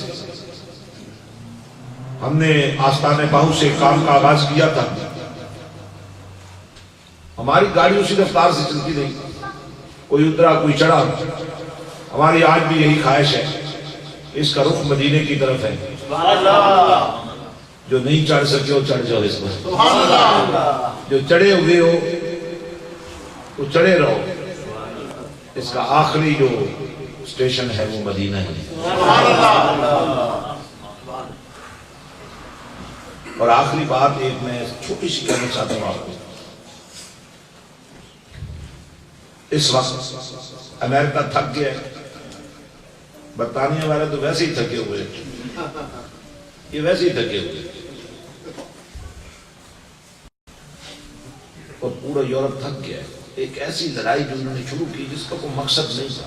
ہم نے آستانِ باہو سے کام کا آغاز کیا تھا. ہماری گاڑی اسی رفتار سے چلتی رہی، کوئی اترا کوئی چڑھا. ہماری آج بھی یہی خواہش ہے، اس کا رخ مدینے کی طرف ہے. جو نہیں چڑھ سکے ہو چڑھ جاؤ اس پر، جو چڑھے ہوئے ہو وہ چڑھے رہو. اس کا آخری جو اسٹیشن ہے وہ مدینہ ہے. اور آخری بات ایک میں چھوٹی سی کہنا چاہتا ہوں آپ کو. اس وقت امریکہ تھک گیا ہے، برطانیہ والے تو ویسے ہی تھکے ہوئے، یہ ویسے ہی تھکے ہوئے، اور پورا یورپ تھک گیا ہے. ایک ایسی لڑائی جو انہوں نے شروع کی جس کا کوئی مقصد نہیں تھا.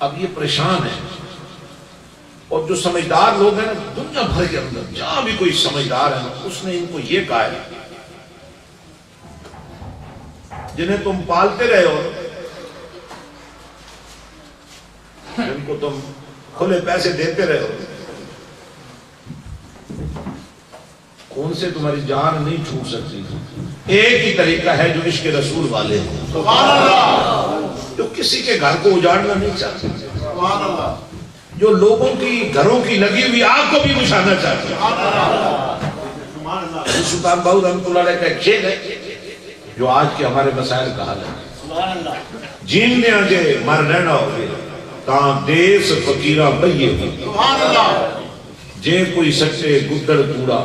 اب یہ پریشان ہے، اور جو سمجھدار لوگ ہیں نا دنیا بھر کے اندر، جہاں بھی کوئی سمجھدار ہے اس نے ان کو یہ کہا ہے، جنہیں تم پالتے رہے ہو، جن کو تم کھلے پیسے دیتے رہے ہو، ان سے تمہاری جان نہیں چھوٹ سکتی. ایک ہی طریقہ ہے جو عشق رسول والے ہیں، جو کسی کے گھر کو اجاڑنا نہیں چاہتے، جو لوگوں کی گھروں کی لگی ہوئی آگ کو بھی بجھانا چاہتے ہیں. سلطان باہو رحمۃ اللہ علیہ کا ایک شعر ہے جو آج کے ہمارے مسائل کا حل ہے. جینے اجے مر رہنا ہوگے تاں دیس فقیراں بھئیے ہوگی، جے کوئی سچے گدڑ کوڑا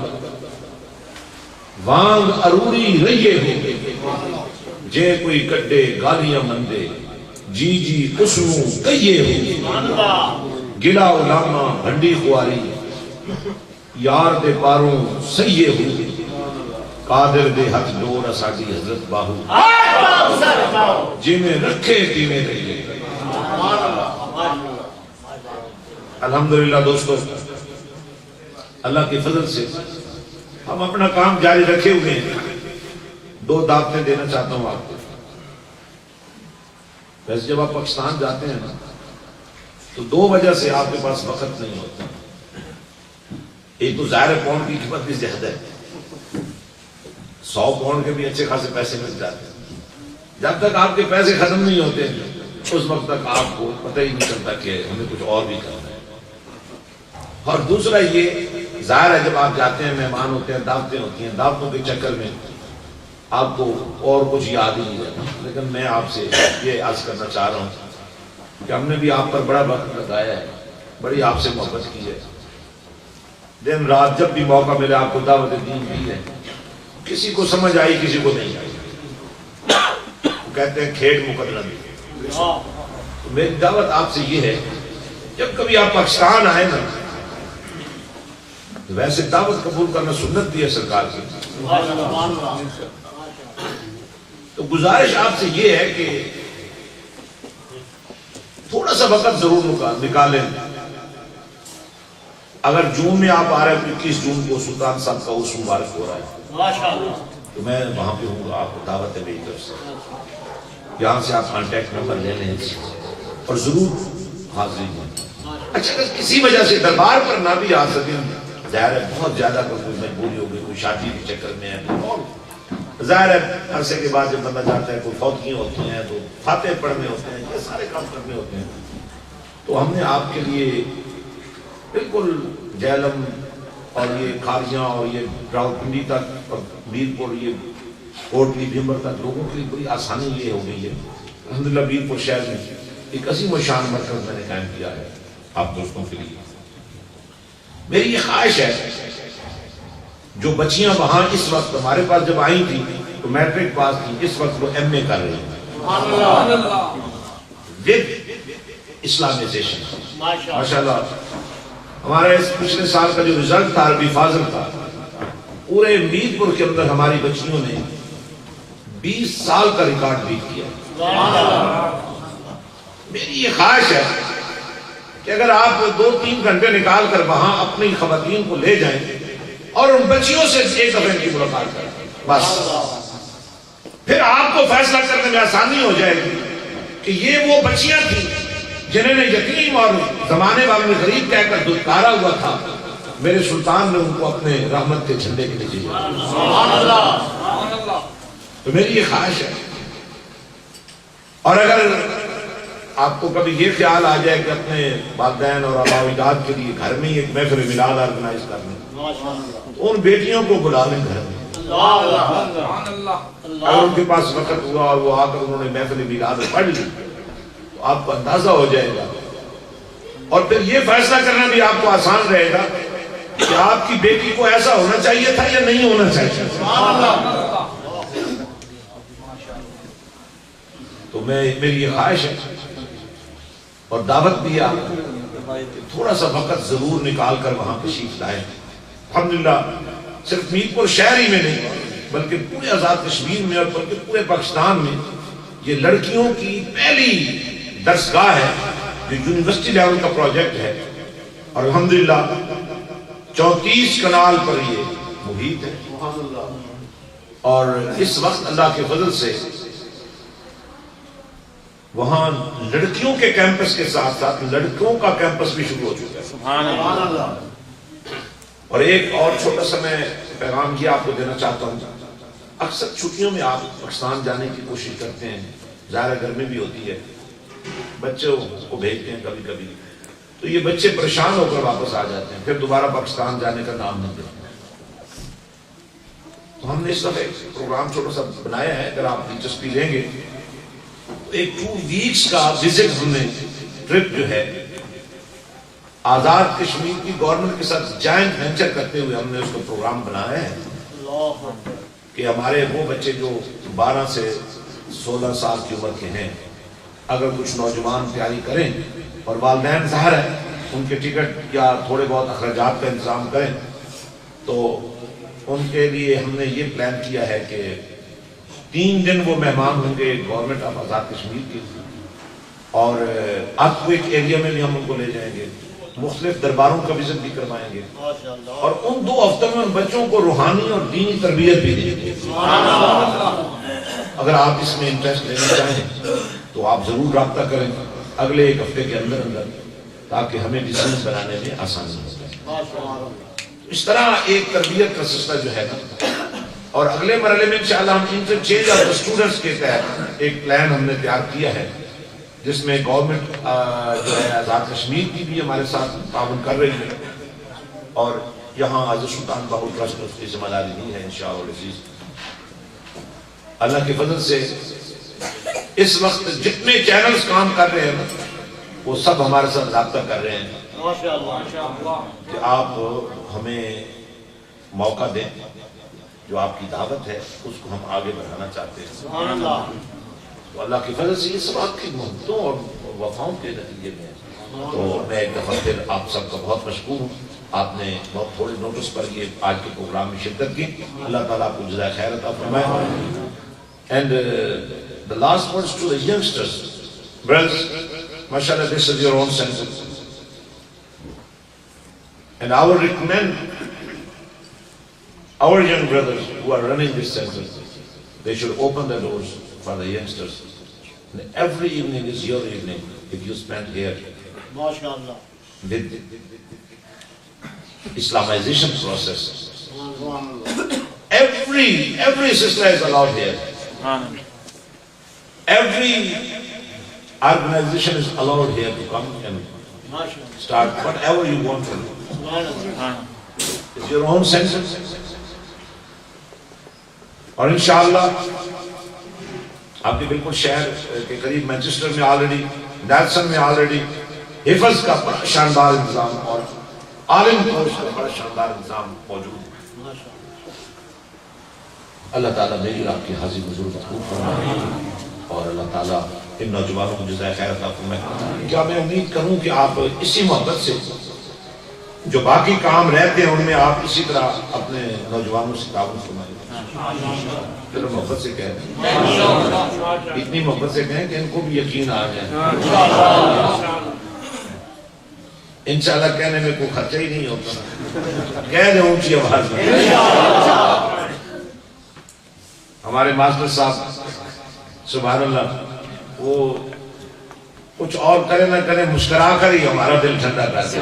وانگ اروڑی رہیے ہوگے، جے کوئی کڈے گالیاں مندے جی جی اسنوں کہیے ہوگی. گلا علامہ بھنڈی خواری یار دے پاروں سہیے ہوگی، قادر دے ہاتھ ڈور اساڈی حضرت باہو جنہیں رکھے تیویں رہیے. الحمدللہ دوستو، اللہ کے فضل سے ہم اپنا کام جاری رکھے ہوئے ہیں. 2 دعوتیں دینا چاہتا ہوں آپ کو. ویسے جب آپ پاکستان جاتے ہیں نا تو 2 وجہ سے آپ کے پاس وقت نہیں ہوتا. ایک تو ظاہر پاؤنڈ کی قیمت بھی زیادہ ہے، 100 پاؤنڈ کے بھی اچھے خاصے پیسے مل جاتے ہیں. جب تک آپ کے پیسے ختم نہیں ہوتے اس وقت تک آپ کو پتہ ہی نہیں چلتا کہ ہمیں کچھ اور بھی کرنا ہے. اور دوسرا یہ ظاہر ہے جب آپ جاتے ہیں، مہمان ہوتے ہیں، دعوتیں ہوتی ہیں، دعوتوں کے چکر میں آپ کو اور کچھ یاد ہی نہیں رہتا. لیکن میں آپ سے یہ عرض کرنا چاہ رہا ہوں کہ ہم نے بھی آپ پر بڑا وقت لگایا ہے، بڑی آپ سے محبت کی ہے. دن رات جب بھی موقع ملے آپ کو دعوت دین دی ہے. کسی کو سمجھ آئی کسی کو نہیں آئی. وہ کہتے ہیں کھیٹ مقدرہ دی. تو میری دعوت آپ سے یہ ہے جب کبھی آپ پاکستان آئے نا، ویسے دعوت قبول کرنا سنت بھی ہے سرکار کی، تو گزارش آپ سے یہ ہے کہ تھوڑا سا وقت ضرور نکالیں. اگر جون میں آپ آ رہے ہیں، 21 جون کو سلطان صاحب کا عرس مبارک ہو رہا ہے، تو میں وہاں پہ ہوں گا. آپ کو دعوت ہے میری طرف سے. یہاں سے آپ کانٹیکٹ نمبر لے لیں اور ضرور حاضری دیں. اچھا اگر کسی وجہ سے دربار پر نہ بھی آ سکیں، ظاہر ہے بہت زیادہ کوئی مجبوری ہو گئی، کوئی شادی کے چکر میں ہے، اور ظاہر ہے عرصے کے بعد جب بندہ جاتا ہے کوئی فوتگیاں ہوتی ہیں تو فاتح پڑھنے ہوتے ہیں، یہ سارے کام کرنے ہوتے ہیں. تو ہم نے آپ کے لیے بالکل جہلم اور یہ کھاریاں اور یہ راولپنڈی تک اور میرپور، یہ کوٹلی بھیمبر تک لوگوں کے لیے بڑی آسانی یہ ہو گئی ہے. الحمدللہ میرپور شہر میں ایک عظیم و شان مرکز میں نے قائم کیا ہے آپ دوستوں کے لیے. میری یہ خواہش ہے جو بچیاں وہاں اس وقت ہمارے پاس جب آئی تھی تو میٹرک پاس کی، اس وقت وہ ایم اے کر رہی ہیں اسلامائزیشن. ماشاءاللہ ہمارے پچھلے سال کا جو رزلٹ تھا عربی فاضل کا، پورے میر پور کے اندر ہماری بچیوں نے 20 سال کا ریکارڈ بیٹ کیا. میری یہ خواہش ہے کہ اگر آپ 2-3 گھنٹے نکال کر وہاں اپنی خواتین کو لے جائیں اور ان بچیوں سے ایک دفعہ کی ملاقات کریں، بس پھر آپ کو فیصلہ کرنے میں آسانی ہو جائے گی کہ یہ وہ بچیاں تھیں جنہوں نے یتیم اور زمانے والوں میں غریب کہہ کر دھتکارا ہوا تھا. میرے سلطان نے ان کو اپنے رحمت کے جھنڈے کے نیچے لیا. تو میری یہ خواہش ہے. اور اگر آپ کو کبھی یہ خیال آ جائے کہ اپنے والدین اور آباء و اجداد کے لیے گھر میں ہی ایک محفل میلاد آرگنائز کرنا، تو ان بیٹیوں کو بلا لیں گھر میں. اگر ان کے پاس وقت ہوا اور وہ آ کر انہوں نے محفل میلاد پڑھ لی تو آپ کو اندازہ ہو جائے گا، اور پھر یہ فیصلہ کرنا بھی آپ کو آسان رہے گا کہ آپ کی بیٹی کو ایسا ہونا چاہیے تھا یا نہیں ہونا چاہیے. تو میری یہ خواہش ہے اور دعوت بھی آپ کہ تھوڑا سا وقت ضرور نکال کر وہاں تشریف لائیں. الحمدللہ صرف میر پور شہر ہی میں نہیں بلکہ پورے آزاد کشمیر میں اور بلکہ پورے پاکستان میں یہ لڑکیوں کی پہلی درسگاہ ہے جو یونیورسٹی لیول کا پروجیکٹ ہے. اور الحمدللہ 34 کنال پر یہ محیط ہے. اور اس وقت اللہ کے فضل سے وہاں لڑکیوں کے کیمپس کے ساتھ ساتھ لڑکوں کا کیمپس بھی شروع ہو چکا ہے. سبحان اللہ. اور ایک اور چھوٹا سا میں پیغام یہ آپ کو دینا چاہتا ہوں. اکثر چھٹیوں میں آپ پاکستان جانے کی کوشش کرتے ہیں، ظاہر گرمی بھی ہوتی ہے، بچوں کو بھیجتے ہیں کبھی کبھی، تو یہ بچے پریشان ہو کر واپس آ جاتے ہیں، پھر دوبارہ پاکستان جانے کا نام نہیں لیتے. تو ہم نے اس دفعہ ایک پروگرام چھوٹا سا بنایا ہے، اگر آپ دلچسپی لیں گے ایک 2 ویکس کا وزٹ ہم نے ٹرپ جو ہے آزاد کشمیر کی گورنمنٹ کے ساتھ جوائنٹ وینچر کرتے ہوئے ہم نے اس کو پروگرام بنایا ہے کہ ہمارے وہ بچے جو 12 سے 16 سال کی عمر کے ہیں، اگر کچھ نوجوان تیاری کریں اور والدین ظاہر ہے ان کے ٹکٹ یا تھوڑے بہت اخراجات کا انتظام کریں، تو ان کے لیے ہم نے یہ پلان کیا ہے کہ 3 دن وہ مہمان ہوں گے گورنمنٹ آف آزاد کشمیر کے، اور ارتھ کویک ایریا میں بھی ہم ان کو لے جائیں گے، مختلف درباروں کا وزٹ بھی کروائیں گے، اور ان 2 ہفتوں میں ان بچوں کو روحانی اور دینی تربیت بھی دیں گے. اگر آپ اس میں انٹرسٹ لینا چاہیں تو آپ ضرور رابطہ کریں اگلے 1 ہفتے کے اندر تاکہ ہمیں ڈیسیژن بنانے میں آسانی ہو جائے. اس طرح ایک تربیت کا سلسلہ جو ہے نا، اور اگلے مرحلے میں انشاءاللہ ہم انٹرچینج آف اسٹوڈنٹس کے تحت ایک پلان ہم نے تیار کیا ہے جس میں گورنمنٹ جو ہے آزاد کشمیر کی بھی ہمارے ساتھ تعاون کر رہی ہے، اور یہاں حضرت سلطان باہو ٹرسٹ اس کی ذمہ داری نہیں ہے انشاءاللہ العزیز. اللہ کے فضل سے اس وقت جتنے چینلز کام کر رہے ہیں وہ سب ہمارے ساتھ رابطہ کر رہے ہیں کہ آپ ہمیں موقع دیں، جو آپ کی دعوت ہے اس کو ہم آگے بڑھانا چاہتے ہیں. تو اللہ کی فضل سے یہ سب آپ کی محبتوں اور وفاؤں کے نتیجے میں ہے. تو میں ایک دفعہ پھر آپ سب کا بہت مشکور ہوں، آپ نے بہت تھوڑے نوٹس پر یہ آج کے پروگرام میں شرکت کی. اللہ تعالیٰ آپ کو جزائے خیر عطا فرمائے. And the last words to the youngsters, brothers, mashallah, this is your own center, and I would recommend our young brothers who are running this center, they should open the doors for the youngsters. And every evening is your evening if you spend here. MashaAllah. With Islamization process. Every sister is allowed here. Every organization is allowed here to come and start whatever you want to do. It's your own center. اور انشاءاللہ آپ کے بالکل شہر کے قریب Manchester میں already, Nelson میں آلریڈی حفظ کا بڑا شاندار انتظام اور عالم کورس کا بڑا شاندار انتظام موجود ہے. اللہ تعالیٰ میری آپ کی حاضر حضور مقبول فرمائے. اور اللہ تعالیٰ ان نوجوانوں کو جزائے خیر عطا فرمائے. کیا میں امید کروں کہ آپ اسی محبت سے جو باقی کام رہتے ہیں ان میں آپ اسی طرح اپنے نوجوانوں سے تعاون فرمائیں. پھر محبت سے کہہ دیں, اتنی محبت سے کہیں کہ ان کو بھی یقین آ جائے. انشاءاللہ کہنے میں کوئی خرچہ ہی نہیں ہوتا, کہہ دیں اونچی آواز میں. ہمارے ماسٹر صاحب سبحان اللہ وہ کچھ اور کرے نہ کرے مسکرا کر ہی ہمارا دل ٹھنڈا کر دے.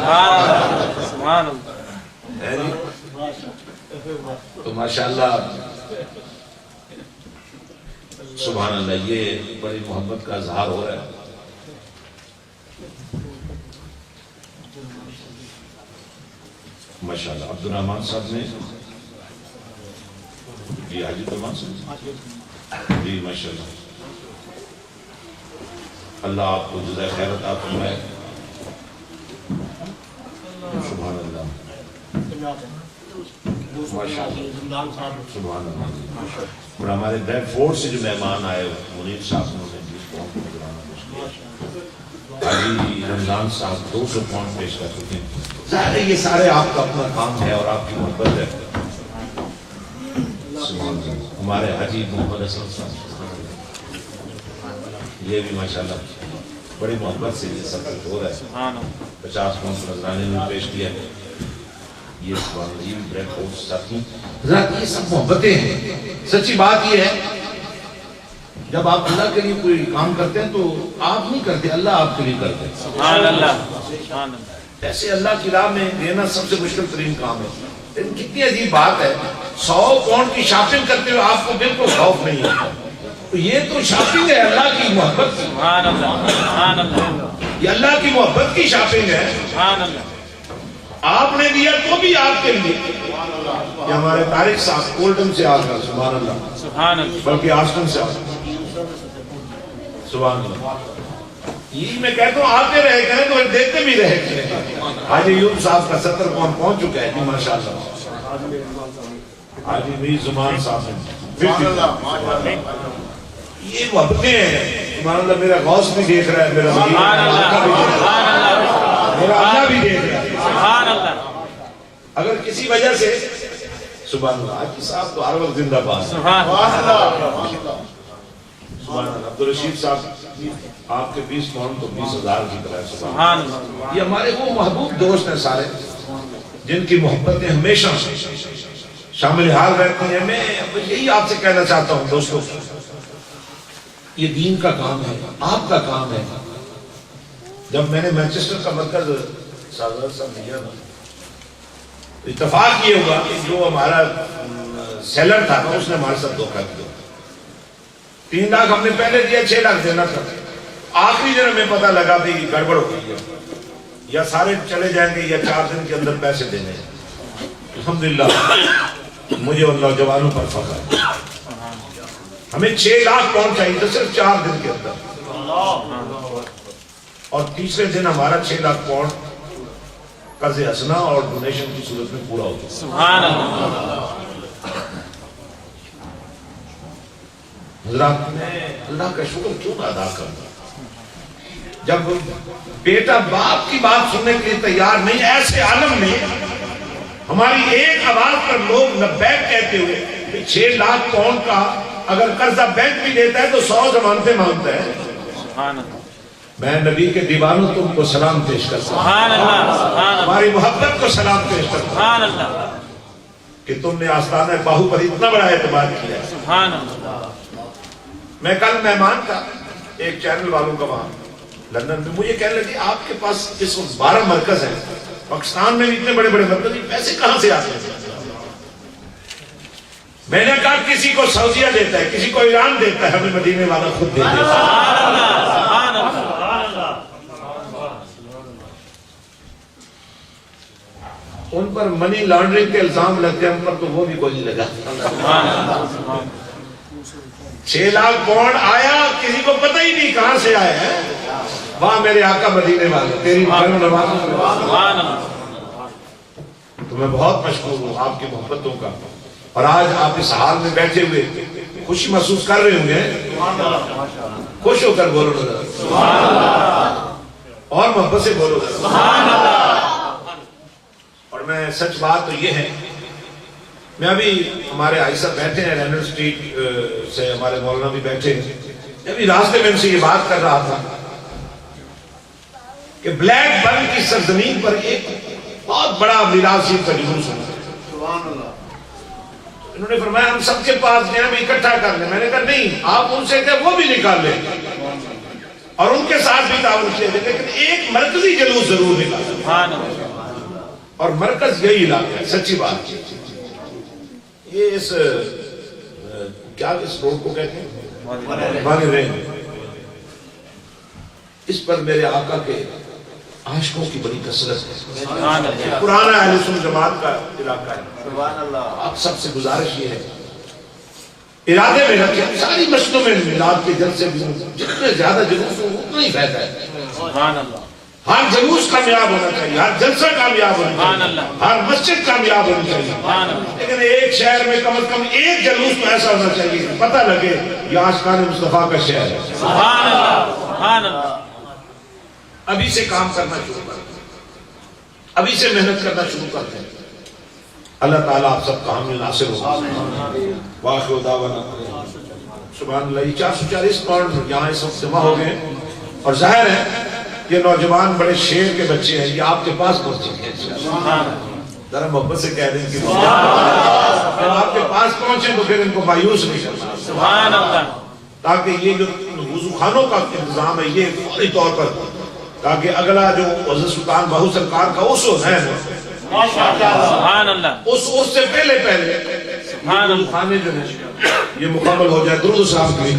تو ماشاءاللہ سبحان اللہ یہ بڑی محبت کا اظہار ہو رہا ہے. ماشاءاللہ عبدالرحمان صاحب نے جی حاجی الرحمان صاحب جی ماشاءاللہ اللہ آپ کو جزائے خیر عطا فرمائے. سبحان اللہ سبحان اللہ. اور ہمارے بریڈ فورٹ سے جو مہمان آئے منیر صاحب نے حاجی رمضان صاحب 200 پاؤنڈ پیش کر چکے ہیں. ظاہر ہے یہ سارے آپ کا اپنا کام ہے اور آپ کی محبت ہے. ہمارے حاجی محمد حسن صاحب یہ بھی ماشاءاللہ بڑی محبت سے یہ سب کچھ ہو رہا ہے. 50 پاؤنڈ نذرانے میں پیش کیا ہے. یہ بریڈ فورٹ ساتھی یہ سب محبتیں ہیں. سچی بات یہ ہے جب آپ اللہ کے لیے کوئی کام کرتے ہیں تو آپ نہیں کرتے, اللہ آپ کے لیے کرتے ہیں. سبحان اللہ. ایسے اللہ کی راہ میں دینا سب سے مشکل ترین کام ہے. لیکن کتنی عجیب بات ہے 100 پاؤنڈ کی شاپنگ کرتے ہوئے آپ کو بالکل خوف نہیں ہے. تو یہ تو شاپنگ ہے اللہ کی محبت. سبحان اللہ. یہ اللہ کی محبت کی شاپنگ ہے. سبحان اللہ. آپ نے دیا تو بھی آپ کے لیے. یہ ہمارے طارق صاحب کولٹن سے آ کر سبحان اللہ سبحان اللہ بلکہ آسٹن سے آ کر سبحان اللہ. یہ میں کہتا ہوں آتے رہے کریں تو دیتے بھی رہے کریں. حاجی یوب صاحب کا 70 پاؤنڈ پہنچ چکا ہے جی ماشاءاللہ. حاجی میر زمان صاحب یہ محبتیں ہیں. سبحان اللہ میرا غوث بھی دیکھ رہا ہے, میرا اللہ بھی دیکھ رہا ہے. سبحان اللہ. اگر کسی وجہ سے سبحان اللہ حاجی صاحب تو ہر وقت زندہ باد. سبحان اللہ. عبدالرشید صاحب آپ کے 20 پاؤنڈ تو 20,000 کی طرح. سبحان اللہ. یہ ہمارے وہ محبوب دوست ہیں سارے جن کی محبتیں ہمیشہ شامل حال رہتی ہیں. میں یہی آپ سے کہنا چاہتا ہوں دوستوں, یہ دین کا کام ہے, آپ کا کام ہے. جب میں نے مانچسٹر کا مرکز صاحب لیا نا اتفاق یہ ہوا کہ جو ہمارا سیلر تھا نا اس نے ہمارے ساتھ دھوکہ کیا. 3 لاکھ ہم نے پہلے دیا, 6 لاکھ دینا تھا. آخری دن ہمیں پتہ لگا بھی گڑبڑ ہو گئی ہے, یا سارے چلے جائیں گے یا 4 دن کے اندر پیسے دینے ہیں. الحمدللہ مجھے اور نوجوانوں پر فخر ہے. ہمیں 6 لاکھ پاؤنڈ چاہیے تھا صرف 4 دن کے اندر, اور تیسرے دن ہمارا 6 لاکھ پاؤنڈ قرض حسنہ اور ڈونیشن کی صورت میں پورا ہو گیا. سبحان اللہ. حضرات میں اللہ کا شکر کیوں ادا کروں جب بیٹا باپ کی بات سننے کے لیے تیار نہیں. ایسے عالم میں ہماری ایک آواز پر لوگ لبیک کہتے ہوئے 6 لاکھ پاؤنڈ کا اگر قرضہ بینک بھی دیتا ہے تو 100 ضمانتیں مانگتا ہے. سبحان اللہ. میں نبی کے دیوانوں تم کو سلام پیش کرتا ہوں. سبحان اللہ. ہماری محبت کو سلام پیش کرتا ہوں. سبحان اللہ. کہ تم نے آستانہ باہو پر اتنا بڑا اعتماد کیا. سبحان اللہ. میں کل مہمان تھا ایک چینل والوں کا وہاں لندن میں. مجھے کہنے لگے آپ کے پاس اس وقت 12 مرکز ہیں, پاکستان میں بھی اتنے بڑے بڑے مرکز, پیسے کہاں سے آتے ہیں؟ میں نے کہا کسی کو سعودیہ دیتا ہے, کسی کو ایران دیتا ہے, ہمیں مدینے والا خود دیتا ہے. ان پر منی لانڈرنگ کے الزام لگتے ہیں, ان پر تو وہ بھی کوئی نہیں لگا. 6 لاکھ پاؤنڈ آیا, کسی کو پتہ ہی نہیں کہاں سے آیا ہے. وہاں میرے آقا مدینے والے تیری نواز. تو میں بہت مشکور ہوں آپ کی محبتوں کا اور آج آپ اس حال میں بیٹھے ہوئے خوشی محسوس کر رہے ہوں گے. خوش ہو کر بولو اور محبت سے بولو. اور میں سچ بات تو یہ ہے، میں ابھی ہمارے آئی صاحب بیٹھے ہیں رینل اسٹریٹ سے، ہمارے مولانا بھی بیٹھے ہیں، ابھی راستے میں ان سے یہ بات کر رہا تھا کہ بلیک برن کی سرزمین پر ایک بہت بڑا میلاد شریف کا جلوس ہونا ہے. انہوں نے فرمایا ہم سب کے پاس جائیں، ہم اکٹھا کر لیں. میں نے کہا نہیں، آپ ان سے کہ وہ بھی نکال لیں اور ان کے ساتھ بھی تعاون کیے دیں، لیکن ایک مرکزی جلوس ضرور نکالیں. اور مرکز یہی علاقہ ہے. سچی بات یہ اس کیا اس روڈ کو کہتے ہیں وانی رینج، اس پر میرے آقا کے عاشقوں کی بڑی کثرت ہے. پرانا اہل سنت جماعت کا علاقہ ہے. آپ سب سے گزارش یہ ہے ارادے میں رکھیں ساری مسجدوں میں میلاد کے جلسے بھی جتنے زیادہ جلوس ہو اتنا ہی فائدہ ہے. ہر جلوس کامیاب ہونا چاہیے، ہر جلسہ کامیاب ہونا چاہیے، ہر مسجد کامیاب ہونی چاہیے، لیکن ایک شہر میں کم از کم ایک جلوس تو ایسا ہونا چاہیے پتہ لگے یہ عاشقان مصطفیٰ کا شہر ہے. ابھی سے کام کرنا شروع کرتے ہیں، ابھی سے محنت کرنا شروع کرتے ہیں. اللہ تعالیٰ آپ سب کا حامل ناصر ہو. واخر دعوانا سبحان اللہ. 440 پاؤنڈ یہاں اس وقت جمع ہو گئے اور ظاہر ہے یہ نوجوان بڑے شیر کے بچے ہیں، یہ آپ کے پاس پہنچے گے. ذرا محبت سے کہہ دیں کہ جب آپ کے پاس پہنچے تو پھر ان کو مایوس نہیں کرنا، تاکہ یہ جو وضو خانوں کا انتظام ہے یہ فوری طور پر، تاکہ اگلا جو حضرت سلطان بہو سرکار کا اس ہے اس سے پہلے وضو خانے جو ہیں یہ مکمل ہو جائے. درود و سلام کریں.